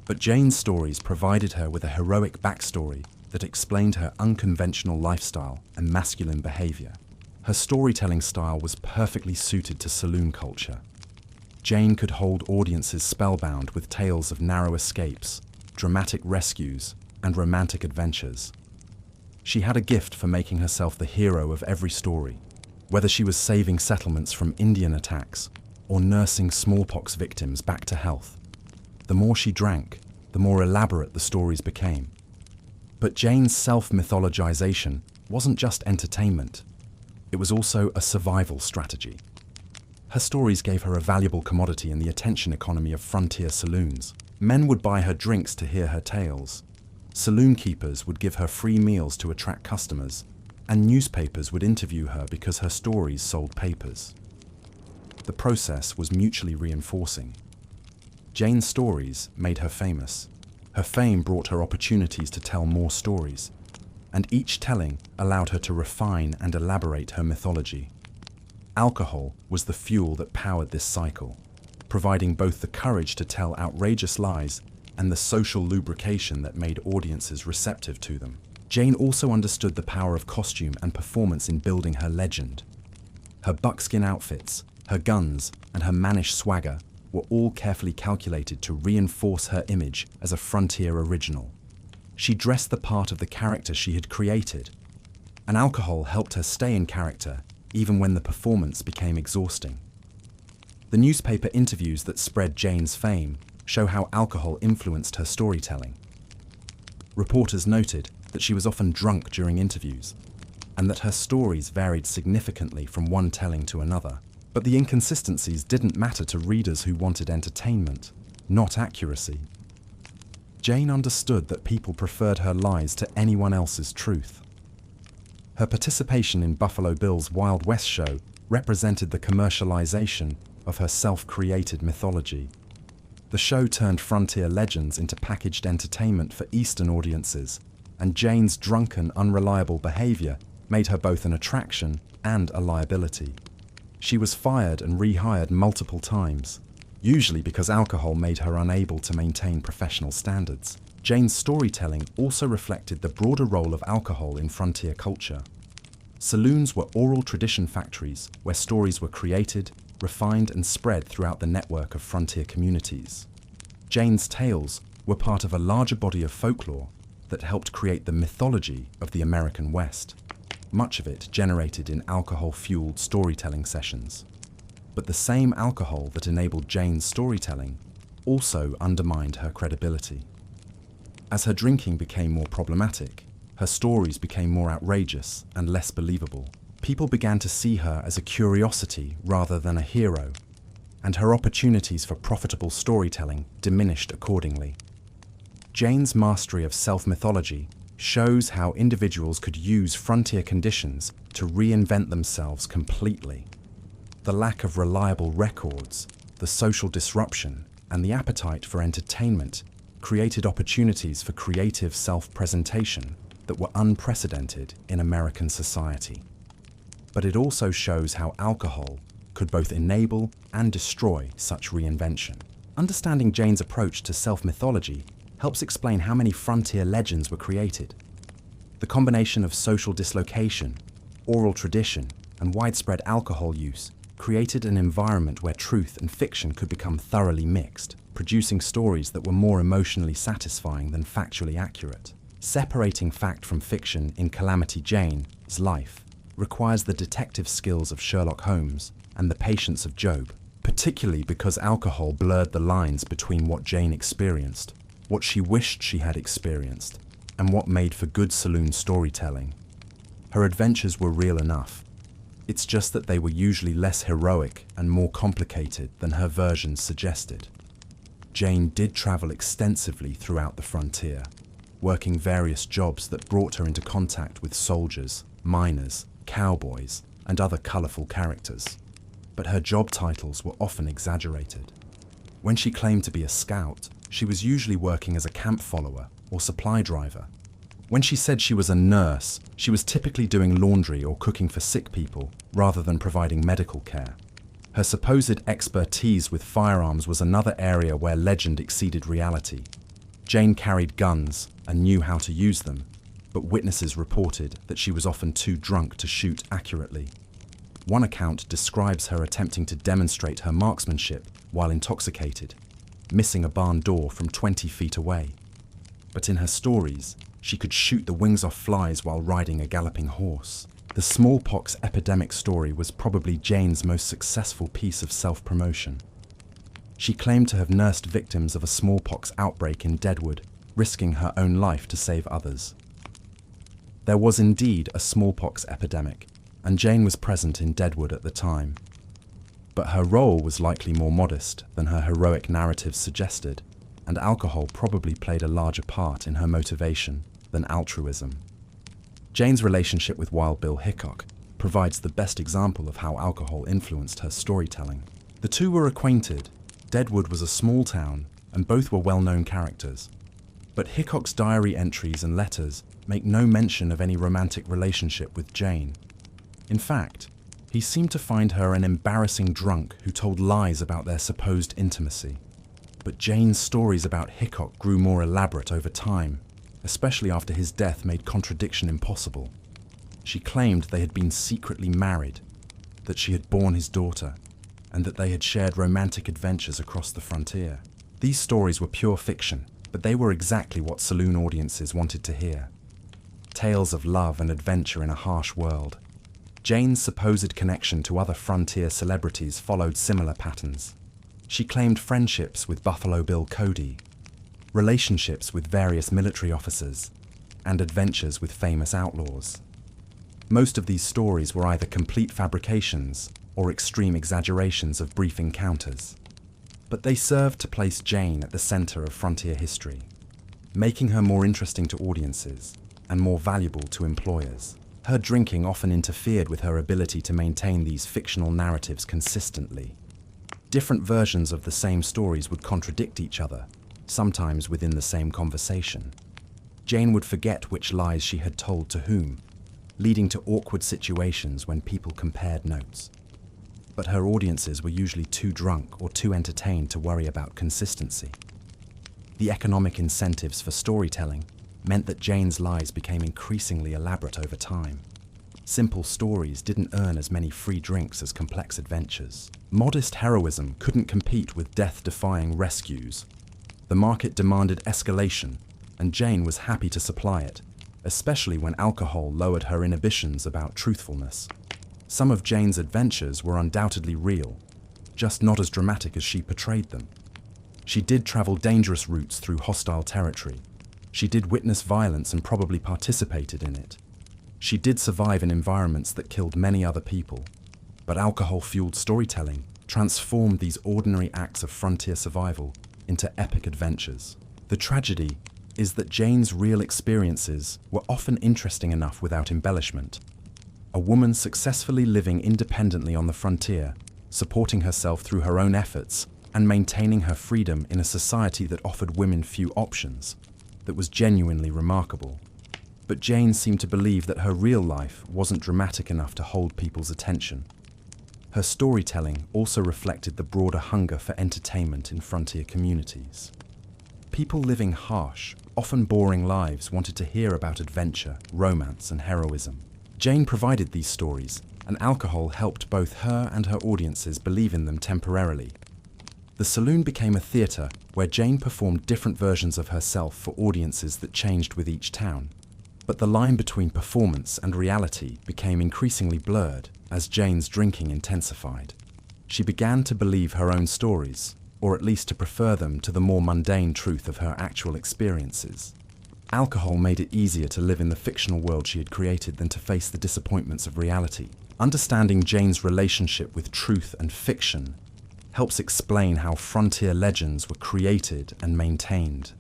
A: but Jane's stories provided her with a heroic backstory that explained her unconventional lifestyle and masculine behavior. Her storytelling style was perfectly suited to saloon culture. Jane could hold audiences spellbound with tales of narrow escapes, dramatic rescues, and romantic adventures. She had a gift for making herself the hero of every story, whether she was saving settlements from Indian attacks or nursing smallpox victims back to health. The more she drank, the more elaborate the stories became. But Jane's self-mythologization wasn't just entertainment. It was also a survival strategy. Her stories gave her a valuable commodity in the attention economy of frontier saloons. Men would buy her drinks to hear her tales. Saloon keepers would give her free meals to attract customers, and newspapers would interview her because her stories sold papers. The process was mutually reinforcing. Jane's stories made her famous. Her fame brought her opportunities to tell more stories, and each telling allowed her to refine and elaborate her mythology. Alcohol was the fuel that powered this cycle, providing both the courage to tell outrageous lies and the social lubrication that made audiences receptive to them. Jane also understood the power of costume and performance in building her legend. Her buckskin outfits, her guns, and her mannish swagger were all carefully calculated to reinforce her image as a frontier original. She dressed the part of the character she had created, and alcohol helped her stay in character even when the performance became exhausting. The newspaper interviews that spread Jane's fame show how alcohol influenced her storytelling. Reporters noted that she was often drunk during interviews, and that her stories varied significantly from one telling to another. But the inconsistencies didn't matter to readers who wanted entertainment, not accuracy. Jane understood that people preferred her lies to anyone else's truth. Her participation in Buffalo Bill's Wild West show represented the commercialization of her self-created mythology. The show turned frontier legends into packaged entertainment for Eastern audiences, and Jane's drunken, unreliable behavior made her both an attraction and a liability. She was fired and rehired multiple times, usually because alcohol made her unable to maintain professional standards. Jane's storytelling also reflected the broader role of alcohol in frontier culture. Saloons were oral tradition factories where stories were created, refined, and spread throughout the network of frontier communities. Jane's tales were part of a larger body of folklore that helped create the mythology of the American West, much of it generated in alcohol-fueled storytelling sessions. But the same alcohol that enabled Jane's storytelling also undermined her credibility. As her drinking became more problematic, her stories became more outrageous and less believable. People began to see her as a curiosity rather than a hero, and her opportunities for profitable storytelling diminished accordingly. Jane's mastery of self-mythology shows how individuals could use frontier conditions to reinvent themselves completely. The lack of reliable records, the social disruption, and the appetite for entertainment created opportunities for creative self-presentation that were unprecedented in American society. But it also shows how alcohol could both enable and destroy such reinvention. Understanding Jane's approach to self-mythology helps explain how many frontier legends were created. The combination of social dislocation, oral tradition, and widespread alcohol use created an environment where truth and fiction could become thoroughly mixed, producing stories that were more emotionally satisfying than factually accurate. Separating fact from fiction in Calamity Jane's life requires the detective skills of Sherlock Holmes and the patience of Job, particularly because alcohol blurred the lines between what Jane experienced, what she wished she had experienced, and what made for good saloon storytelling. Her adventures were real enough. It's just that they were usually less heroic and more complicated than her versions suggested. Jane did travel extensively throughout the frontier, working various jobs that brought her into contact with soldiers, miners, cowboys, and other colourful characters. But her job titles were often exaggerated. When she claimed to be a scout, she was usually working as a camp follower or supply driver. When she said she was a nurse, she was typically doing laundry or cooking for sick people rather than providing medical care. Her supposed expertise with firearms was another area where legend exceeded reality. Jane carried guns and knew how to use them, but witnesses reported that she was often too drunk to shoot accurately. One account describes her attempting to demonstrate her marksmanship while intoxicated, missing a barn door from 20 feet away. But in her stories, she could shoot the wings off flies while riding a galloping horse. The smallpox epidemic story was probably Jane's most successful piece of self-promotion. She claimed to have nursed victims of a smallpox outbreak in Deadwood, risking her own life to save others. There was indeed a smallpox epidemic, and Jane was present in Deadwood at the time. But her role was likely more modest than her heroic narratives suggested, and alcohol probably played a larger part in her motivation than altruism. Jane's relationship with Wild Bill Hickok provides the best example of how alcohol influenced her storytelling. The two were acquainted. Deadwood was a small town, and both were well-known characters. But Hickok's diary entries and letters make no mention of any romantic relationship with Jane. In fact, he seemed to find her an embarrassing drunk who told lies about their supposed intimacy. But Jane's stories about Hickok grew more elaborate over time, especially after his death made contradiction impossible. She claimed they had been secretly married, that she had borne his daughter, and that they had shared romantic adventures across the frontier. These stories were pure fiction, but they were exactly what saloon audiences wanted to hear. Tales of love and adventure in a harsh world. Jane's supposed connection to other frontier celebrities followed similar patterns. She claimed friendships with Buffalo Bill Cody, relationships with various military officers, and adventures with famous outlaws. Most of these stories were either complete fabrications or extreme exaggerations of brief encounters. But they served to place Jane at the center of frontier history, making her more interesting to audiences and more valuable to employers. Her drinking often interfered with her ability to maintain these fictional narratives consistently. Different versions of the same stories would contradict each other, sometimes within the same conversation. Jane would forget which lies she had told to whom, leading to awkward situations when people compared notes. But her audiences were usually too drunk or too entertained to worry about consistency. The economic incentives for storytelling meant that Jane's lies became increasingly elaborate over time. Simple stories didn't earn as many free drinks as complex adventures. Modest heroism couldn't compete with death-defying rescues. The market demanded escalation, and Jane was happy to supply it, especially when alcohol lowered her inhibitions about truthfulness. Some of Jane's adventures were undoubtedly real, just not as dramatic as she portrayed them. She did travel dangerous routes through hostile territory. She did witness violence and probably participated in it. She did survive in environments that killed many other people. But alcohol-fueled storytelling transformed these ordinary acts of frontier survival into epic adventures. The tragedy is that Jane's real experiences were often interesting enough without embellishment. A woman successfully living independently on the frontier, supporting herself through her own efforts, and maintaining her freedom in a society that offered women few options, that was genuinely remarkable. But Jane seemed to believe that her real life wasn't dramatic enough to hold people's attention. Her storytelling also reflected the broader hunger for entertainment in frontier communities. People living harsh, often boring lives wanted to hear about adventure, romance, and heroism. Jane provided these stories, and alcohol helped both her and her audiences believe in them temporarily. The saloon became a theatre where Jane performed different versions of herself for audiences that changed with each town. But the line between performance and reality became increasingly blurred as Jane's drinking intensified. She began to believe her own stories, or at least to prefer them to the more mundane truth of her actual experiences. Alcohol made it easier to live in the fictional world she had created than to face the disappointments of reality. Understanding Jane's relationship with truth and fiction helps explain how frontier legends were created and maintained.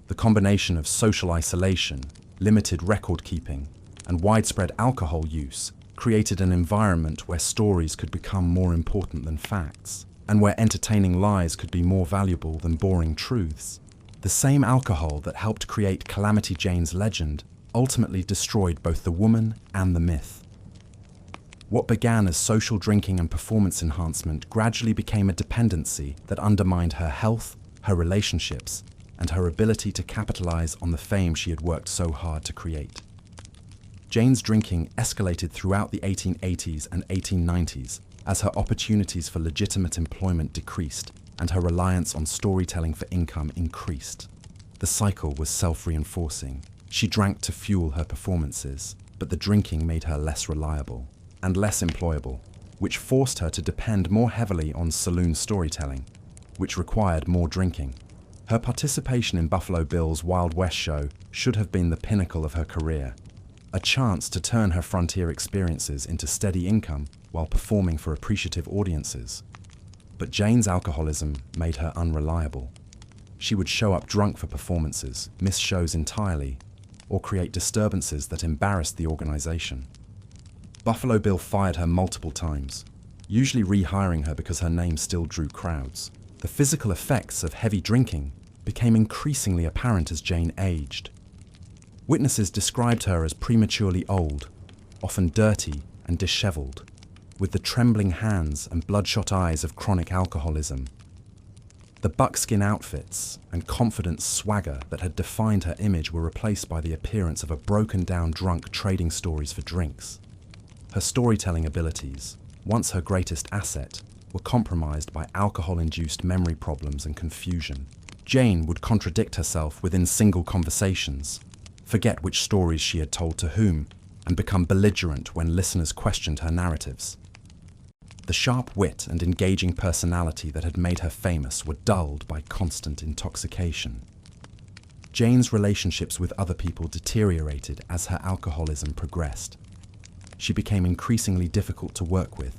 A: The combination of social isolation, limited record-keeping, and widespread alcohol use created an environment where stories could become more important than facts, and where entertaining lies could be more valuable than boring truths. The same alcohol that helped create Calamity Jane's legend ultimately destroyed both the woman and the myth. What began as social drinking and performance enhancement gradually became a dependency that undermined her health, her relationships, and her ability to capitalize on the fame she had worked so hard to create. Jane's drinking escalated throughout the 1880s and 1890s as her opportunities for legitimate employment decreased and her reliance on storytelling for income increased. The cycle was self-reinforcing. She drank to fuel her performances, but the drinking made her less reliable and less employable, which forced her to depend more heavily on saloon storytelling, which required more drinking. Her participation in Buffalo Bill's Wild West show should have been the pinnacle of her career, a chance to turn her frontier experiences into steady income while performing for appreciative audiences. But Jane's alcoholism made her unreliable. She would show up drunk for performances, miss shows entirely, or create disturbances that embarrassed the organization. Buffalo Bill fired her multiple times, usually rehiring her because her name still drew crowds. The physical effects of heavy drinking became increasingly apparent as Jane aged. Witnesses described her as prematurely old, often dirty and disheveled, with the trembling hands and bloodshot eyes of chronic alcoholism. The buckskin outfits and confident swagger that had defined her image were replaced by the appearance of a broken-down drunk trading stories for drinks. Her storytelling abilities, once her greatest asset, were compromised by alcohol-induced memory problems and confusion. Jane would contradict herself within single conversations, forget which stories she had told to whom, and become belligerent when listeners questioned her narratives. The sharp wit and engaging personality that had made her famous were dulled by constant intoxication. Jane's relationships with other people deteriorated as her alcoholism progressed. She became increasingly difficult to work with,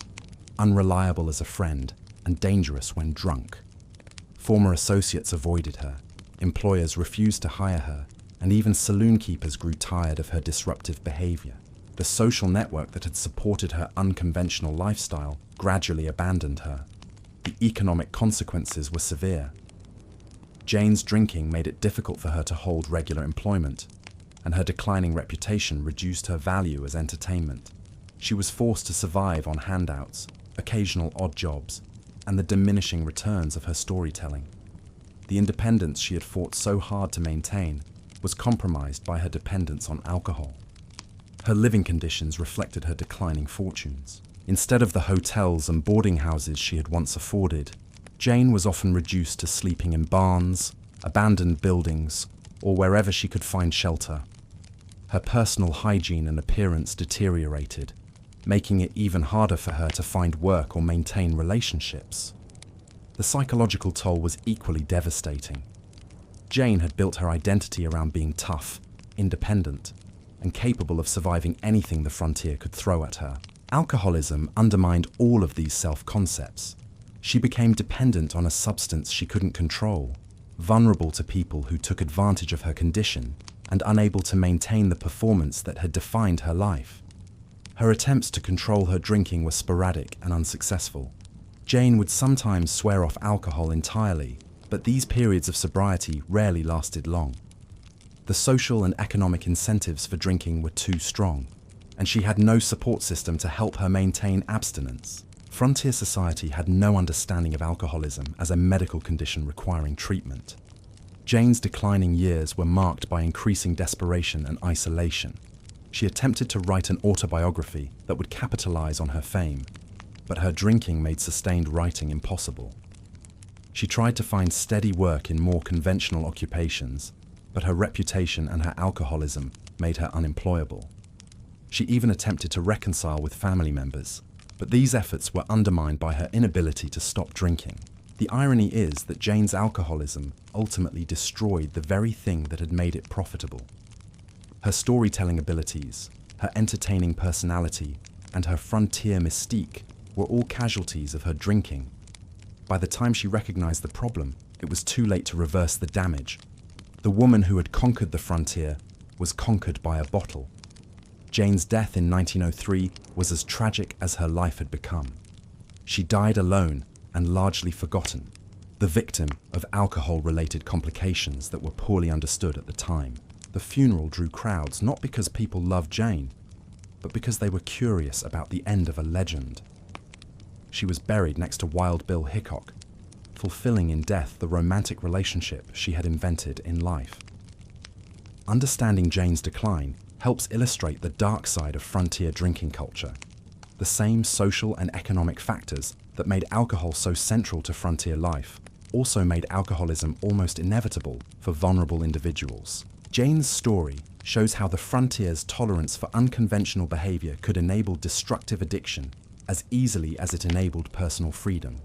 A: unreliable as a friend, and dangerous when drunk. Former associates avoided her, employers refused to hire her, and even saloon keepers grew tired of her disruptive behavior. The social network that had supported her unconventional lifestyle gradually abandoned her. The economic consequences were severe. Jane's drinking made it difficult for her to hold regular employment, and her declining reputation reduced her value as entertainment. She was forced to survive on handouts, occasional odd jobs, and the diminishing returns of her storytelling. The independence she had fought so hard to maintain was compromised by her dependence on alcohol. Her living conditions reflected her declining fortunes. Instead of the hotels and boarding houses she had once afforded, Jane was often reduced to sleeping in barns, abandoned buildings, or wherever she could find shelter. Her personal hygiene and appearance deteriorated, making it even harder for her to find work or maintain relationships. The psychological toll was equally devastating. Jane had built her identity around being tough, independent, and capable of surviving anything the frontier could throw at her. Alcoholism undermined all of these self-concepts. She became dependent on a substance she couldn't control, vulnerable to people who took advantage of her condition, and unable to maintain the performance that had defined her life. Her attempts to control her drinking were sporadic and unsuccessful. Jane would sometimes swear off alcohol entirely, but these periods of sobriety rarely lasted long. The social and economic incentives for drinking were too strong, and she had no support system to help her maintain abstinence. Frontier society had no understanding of alcoholism as a medical condition requiring treatment. Jane's declining years were marked by increasing desperation and isolation. She attempted to write an autobiography that would capitalize on her fame, but her drinking made sustained writing impossible. She tried to find steady work in more conventional occupations, but her reputation and her alcoholism made her unemployable. She even attempted to reconcile with family members, but these efforts were undermined by her inability to stop drinking. The irony is that Jane's alcoholism ultimately destroyed the very thing that had made it profitable. Her storytelling abilities, her entertaining personality, and her frontier mystique were all casualties of her drinking. By the time she recognized the problem, it was too late to reverse the damage. The woman who had conquered the frontier was conquered by a bottle. Jane's death in 1903 was as tragic as her life had become. She died alone and largely forgotten, the victim of alcohol-related complications that were poorly understood at the time. The funeral drew crowds not because people loved Jane, but because they were curious about the end of a legend. She was buried next to Wild Bill Hickok, fulfilling in death the romantic relationship she had invented in life. Understanding Jane's decline helps illustrate the dark side of frontier drinking culture. The same social and economic factors that made alcohol so central to frontier life also made alcoholism almost inevitable for vulnerable individuals. Jane's story shows how the frontier's tolerance for unconventional behavior could enable destructive addiction as easily as it enabled personal freedom.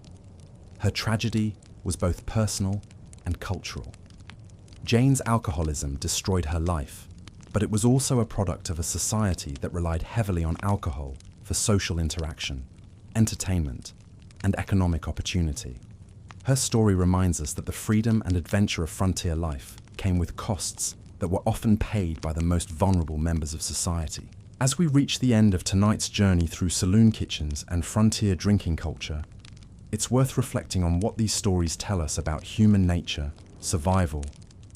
A: Her tragedy was both personal and cultural. Jane's alcoholism destroyed her life, but it was also a product of a society that relied heavily on alcohol for social interaction, entertainment, and economic opportunity. Her story reminds us that the freedom and adventure of frontier life came with costs that were often paid by the most vulnerable members of society. As we reach the end of tonight's journey through saloon kitchens and frontier drinking culture, it's worth reflecting on what these stories tell us about human nature, survival,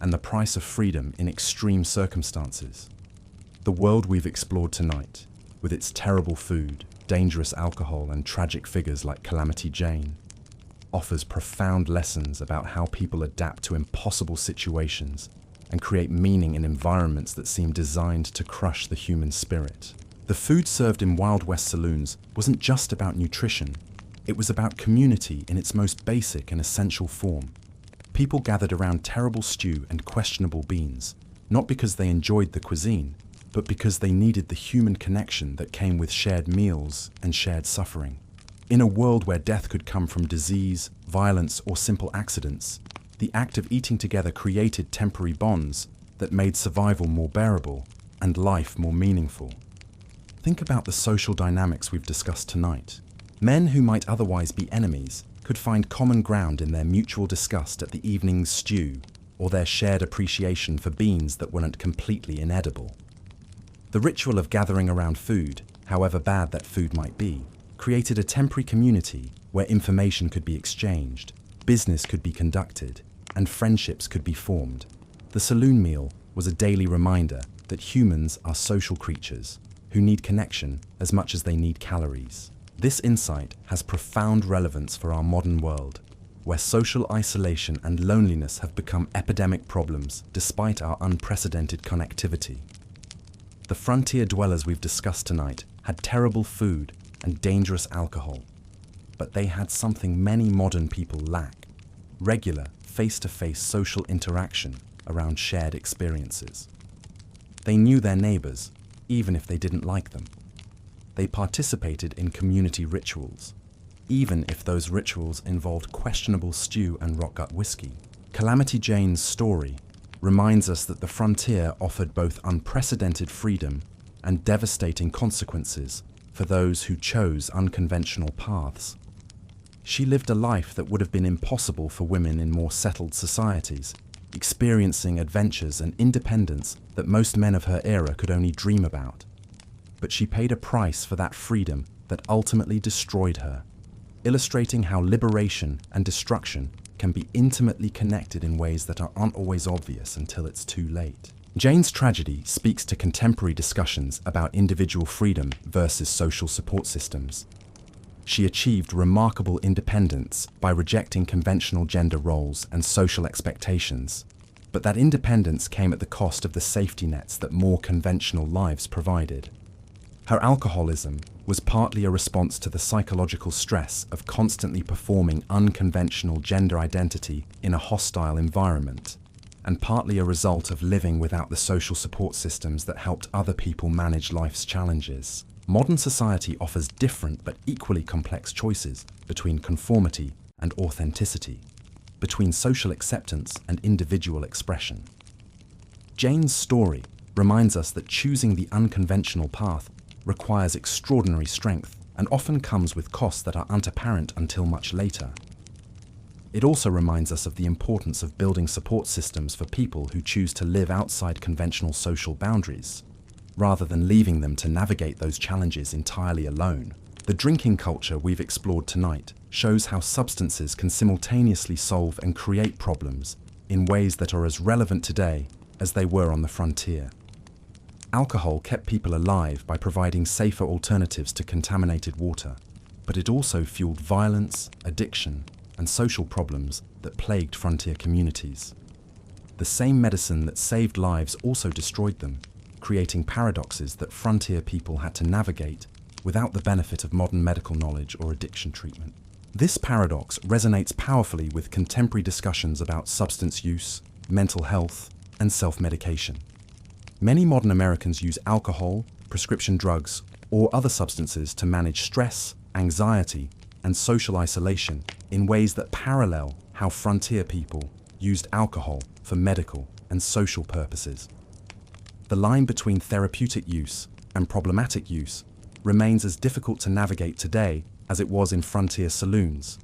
A: and the price of freedom in extreme circumstances. The world we've explored tonight, with its terrible food, dangerous alcohol, and tragic figures like Calamity Jane, offers profound lessons about how people adapt to impossible situations and create meaning in environments that seem designed to crush the human spirit. The food served in Wild West saloons wasn't just about nutrition, it was about community in its most basic and essential form. People gathered around terrible stew and questionable beans, not because they enjoyed the cuisine, but because they needed the human connection that came with shared meals and shared suffering. In a world where death could come from disease, violence, or simple accidents, the act of eating together created temporary bonds that made survival more bearable and life more meaningful. Think about the social dynamics we've discussed tonight. Men who might otherwise be enemies could find common ground in their mutual disgust at the evening's stew or their shared appreciation for beans that weren't completely inedible. The ritual of gathering around food, however bad that food might be, created a temporary community where information could be exchanged, business could be conducted, and friendships could be formed. The saloon meal was a daily reminder that humans are social creatures who need connection as much as they need calories. This insight has profound relevance for our modern world, where social isolation and loneliness have become epidemic problems despite our unprecedented connectivity. The frontier dwellers we've discussed tonight had terrible food and dangerous alcohol, but they had something many modern people lack: regular, face-to-face social interaction around shared experiences. They knew their neighbors, even if they didn't like them. They participated in community rituals, even if those rituals involved questionable stew and rock-gut whiskey. Calamity Jane's story reminds us that the frontier offered both unprecedented freedom and devastating consequences for those who chose unconventional paths. She lived a life that would have been impossible for women in more settled societies, experiencing adventures and independence that most men of her era could only dream about. But she paid a price for that freedom that ultimately destroyed her, illustrating how liberation and destruction can be intimately connected in ways that aren't always obvious until it's too late. Jane's tragedy speaks to contemporary discussions about individual freedom versus social support systems. She achieved remarkable independence by rejecting conventional gender roles and social expectations, but that independence came at the cost of the safety nets that more conventional lives provided. Her alcoholism was partly a response to the psychological stress of constantly performing unconventional gender identity in a hostile environment, and partly a result of living without the social support systems that helped other people manage life's challenges. Modern society offers different but equally complex choices between conformity and authenticity, between social acceptance and individual expression. Jane's story reminds us that choosing the unconventional path requires extraordinary strength and often comes with costs that aren't apparent until much later. It also reminds us of the importance of building support systems for people who choose to live outside conventional social boundaries, rather than leaving them to navigate those challenges entirely alone. The drinking culture we've explored tonight shows how substances can simultaneously solve and create problems in ways that are as relevant today as they were on the frontier. Alcohol kept people alive by providing safer alternatives to contaminated water, but it also fueled violence, addiction, and social problems that plagued frontier communities. The same medicine that saved lives also destroyed them, creating paradoxes that frontier people had to navigate without the benefit of modern medical knowledge or addiction treatment. This paradox resonates powerfully with contemporary discussions about substance use, mental health, and self-medication. Many modern Americans use alcohol, prescription drugs, or other substances to manage stress, anxiety, and social isolation in ways that parallel how frontier people used alcohol for medical and social purposes. The line between therapeutic use and problematic use remains as difficult to navigate today as it was in frontier saloons,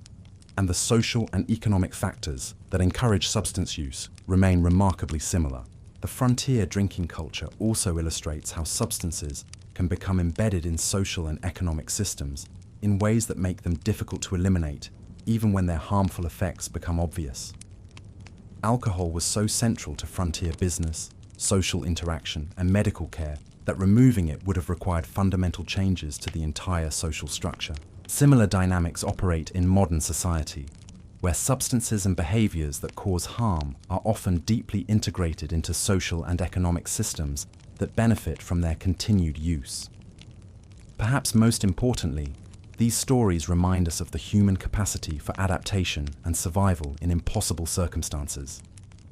A: and the social and economic factors that encourage substance use remain remarkably similar. The frontier drinking culture also illustrates how substances can become embedded in social and economic systems in ways that make them difficult to eliminate, even when their harmful effects become obvious. Alcohol was so central to frontier business, social interaction, and medical care that removing it would have required fundamental changes to the entire social structure. Similar dynamics operate in modern society, where substances and behaviors that cause harm are often deeply integrated into social and economic systems that benefit from their continued use. Perhaps most importantly, these stories remind us of the human capacity for adaptation and survival in impossible circumstances.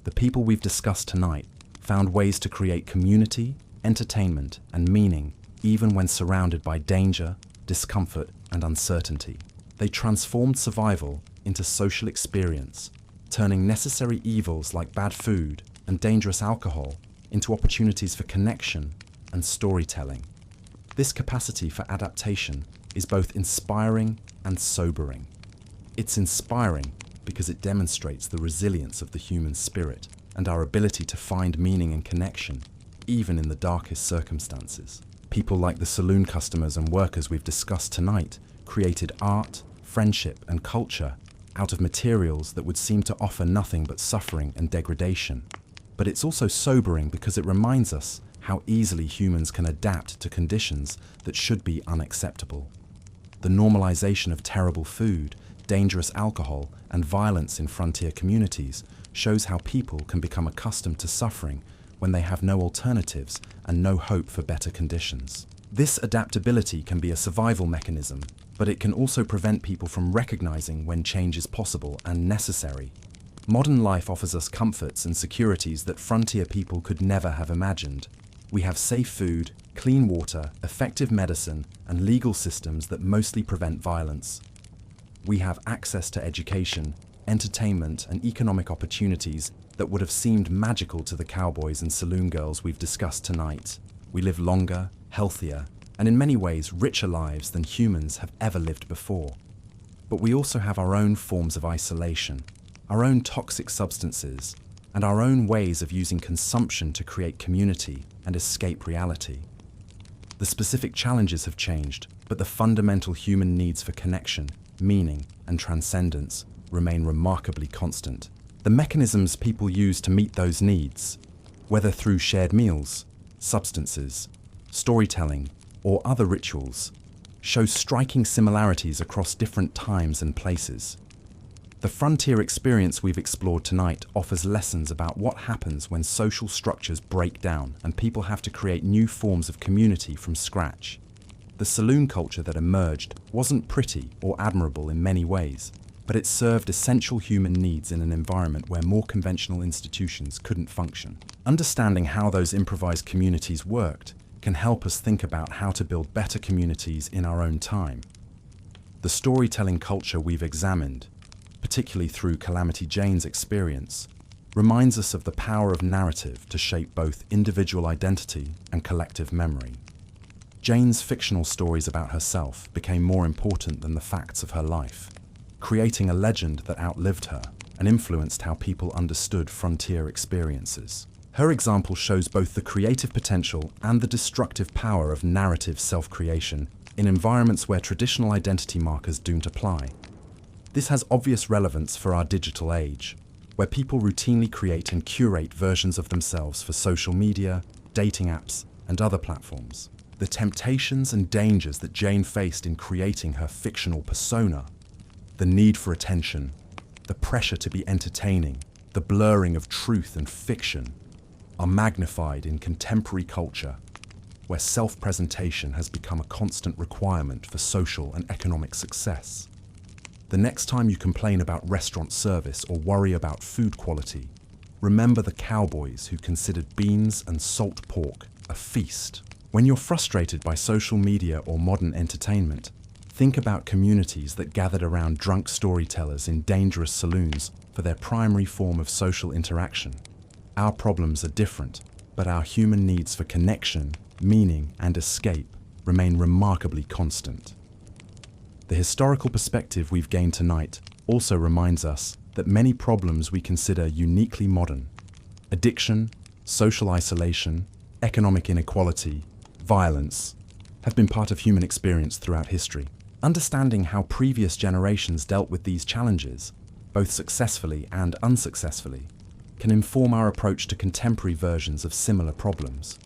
A: The people we've discussed tonight found ways to create community, entertainment, and meaning even when surrounded by danger, discomfort, and uncertainty. They transformed survival into social experience, turning necessary evils like bad food and dangerous alcohol into opportunities for connection and storytelling. This capacity for adaptation is both inspiring and sobering. It's inspiring because it demonstrates the resilience of the human spirit and our ability to find meaning and connection, even in the darkest circumstances. People like the saloon customers and workers we've discussed tonight created art, friendship, and culture out of materials that would seem to offer nothing but suffering and degradation. But it's also sobering because it reminds us how easily humans can adapt to conditions that should be unacceptable. The normalization of terrible food, dangerous alcohol, and violence in frontier communities shows how people can become accustomed to suffering when they have no alternatives and no hope for better conditions. This adaptability can be a survival mechanism, but it can also prevent people from recognizing when change is possible and necessary. Modern life offers us comforts and securities that frontier people could never have imagined. We have safe food, clean water, effective medicine, and legal systems that mostly prevent violence. We have access to education, entertainment, and economic opportunities that would have seemed magical to the cowboys and saloon girls we've discussed tonight. We live longer, healthier, and in many ways richer lives than humans have ever lived before. But we also have our own forms of isolation, our own toxic substances, and our own ways of using consumption to create community and escape reality. The specific challenges have changed, but the fundamental human needs for connection, meaning, and transcendence remain remarkably constant. The mechanisms people use to meet those needs, whether through shared meals, substances, storytelling, or other rituals, show striking similarities across different times and places. The frontier experience we've explored tonight offers lessons about what happens when social structures break down and people have to create new forms of community from scratch. The saloon culture that emerged wasn't pretty or admirable in many ways, but it served essential human needs in an environment where more conventional institutions couldn't function. Understanding how those improvised communities worked can help us think about how to build better communities in our own time. The storytelling culture we've examined, particularly through Calamity Jane's experience, reminds us of the power of narrative to shape both individual identity and collective memory. Jane's fictional stories about herself became more important than the facts of her life, creating a legend that outlived her and influenced how people understood frontier experiences. Her example shows both the creative potential and the destructive power of narrative self-creation in environments where traditional identity markers don't apply. This has obvious relevance for our digital age, where people routinely create and curate versions of themselves for social media, dating apps, and other platforms. The temptations and dangers that Jane faced in creating her fictional persona, the need for attention, the pressure to be entertaining, the blurring of truth and fiction, are magnified in contemporary culture, where self-presentation has become a constant requirement for social and economic success. The next time you complain about restaurant service or worry about food quality, remember the cowboys who considered beans and salt pork a feast. When you're frustrated by social media or modern entertainment, think about communities that gathered around drunk storytellers in dangerous saloons for their primary form of social interaction. Our problems are different, but our human needs for connection, meaning, and escape remain remarkably constant. The historical perspective we've gained tonight also reminds us that many problems we consider uniquely modern, addiction, social isolation, economic inequality, violence, have been part of human experience throughout history. Understanding how previous generations dealt with these challenges, both successfully and unsuccessfully, can inform our approach to contemporary versions of similar problems.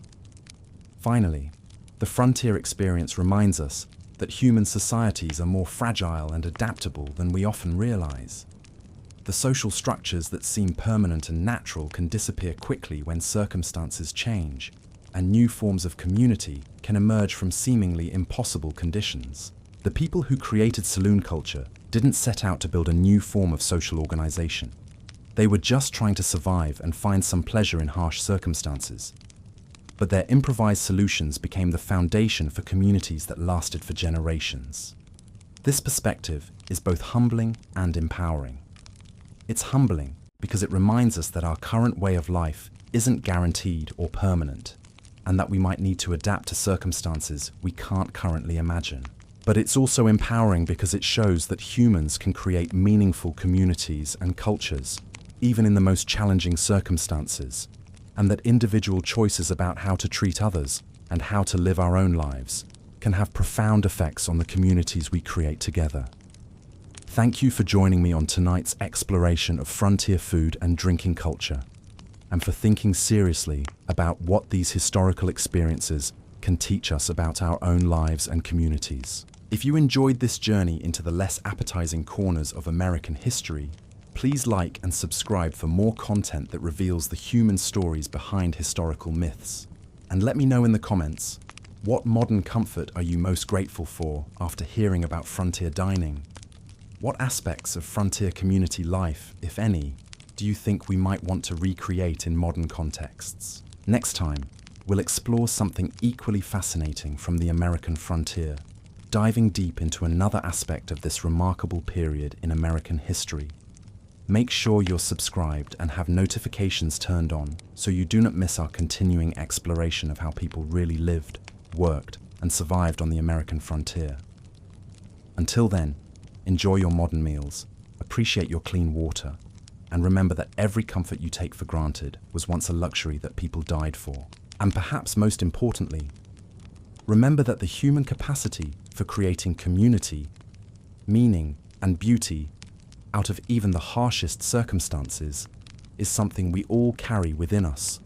A: Finally, the frontier experience reminds us that human societies are more fragile and adaptable than we often realize. The social structures that seem permanent and natural can disappear quickly when circumstances change, and new forms of community can emerge from seemingly impossible conditions. The people who created saloon culture didn't set out to build a new form of social organization. They were just trying to survive and find some pleasure in harsh circumstances. But their improvised solutions became the foundation for communities that lasted for generations. This perspective is both humbling and empowering. It's humbling because it reminds us that our current way of life isn't guaranteed or permanent, and that we might need to adapt to circumstances we can't currently imagine. But it's also empowering because it shows that humans can create meaningful communities and cultures, even in the most challenging circumstances, and that individual choices about how to treat others and how to live our own lives can have profound effects on the communities we create together. Thank you for joining me on tonight's exploration of frontier food and drinking culture, and for thinking seriously about what these historical experiences can teach us about our own lives and communities. If you enjoyed this journey into the less appetizing corners of American history, please like and subscribe for more content that reveals the human stories behind historical myths. And let me know in the comments, what modern comfort are you most grateful for after hearing about frontier dining? What aspects of frontier community life, if any, do you think we might want to recreate in modern contexts? Next time, we'll explore something equally fascinating from the American frontier, diving deep into another aspect of this remarkable period in American history. Make sure you're subscribed and have notifications turned on so you do not miss our continuing exploration of how people really lived, worked, and survived on the American frontier. Until then, enjoy your modern meals, appreciate your clean water, and remember that every comfort you take for granted was once a luxury that people died for. And perhaps most importantly, remember that the human capacity for creating community, meaning, and beauty out of even the harshest circumstances is something we all carry within us,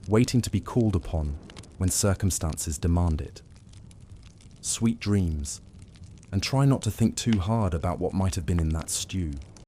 A: waiting to be called upon when circumstances demand it. Sweet dreams, and try not to think too hard about what might have been in that stew.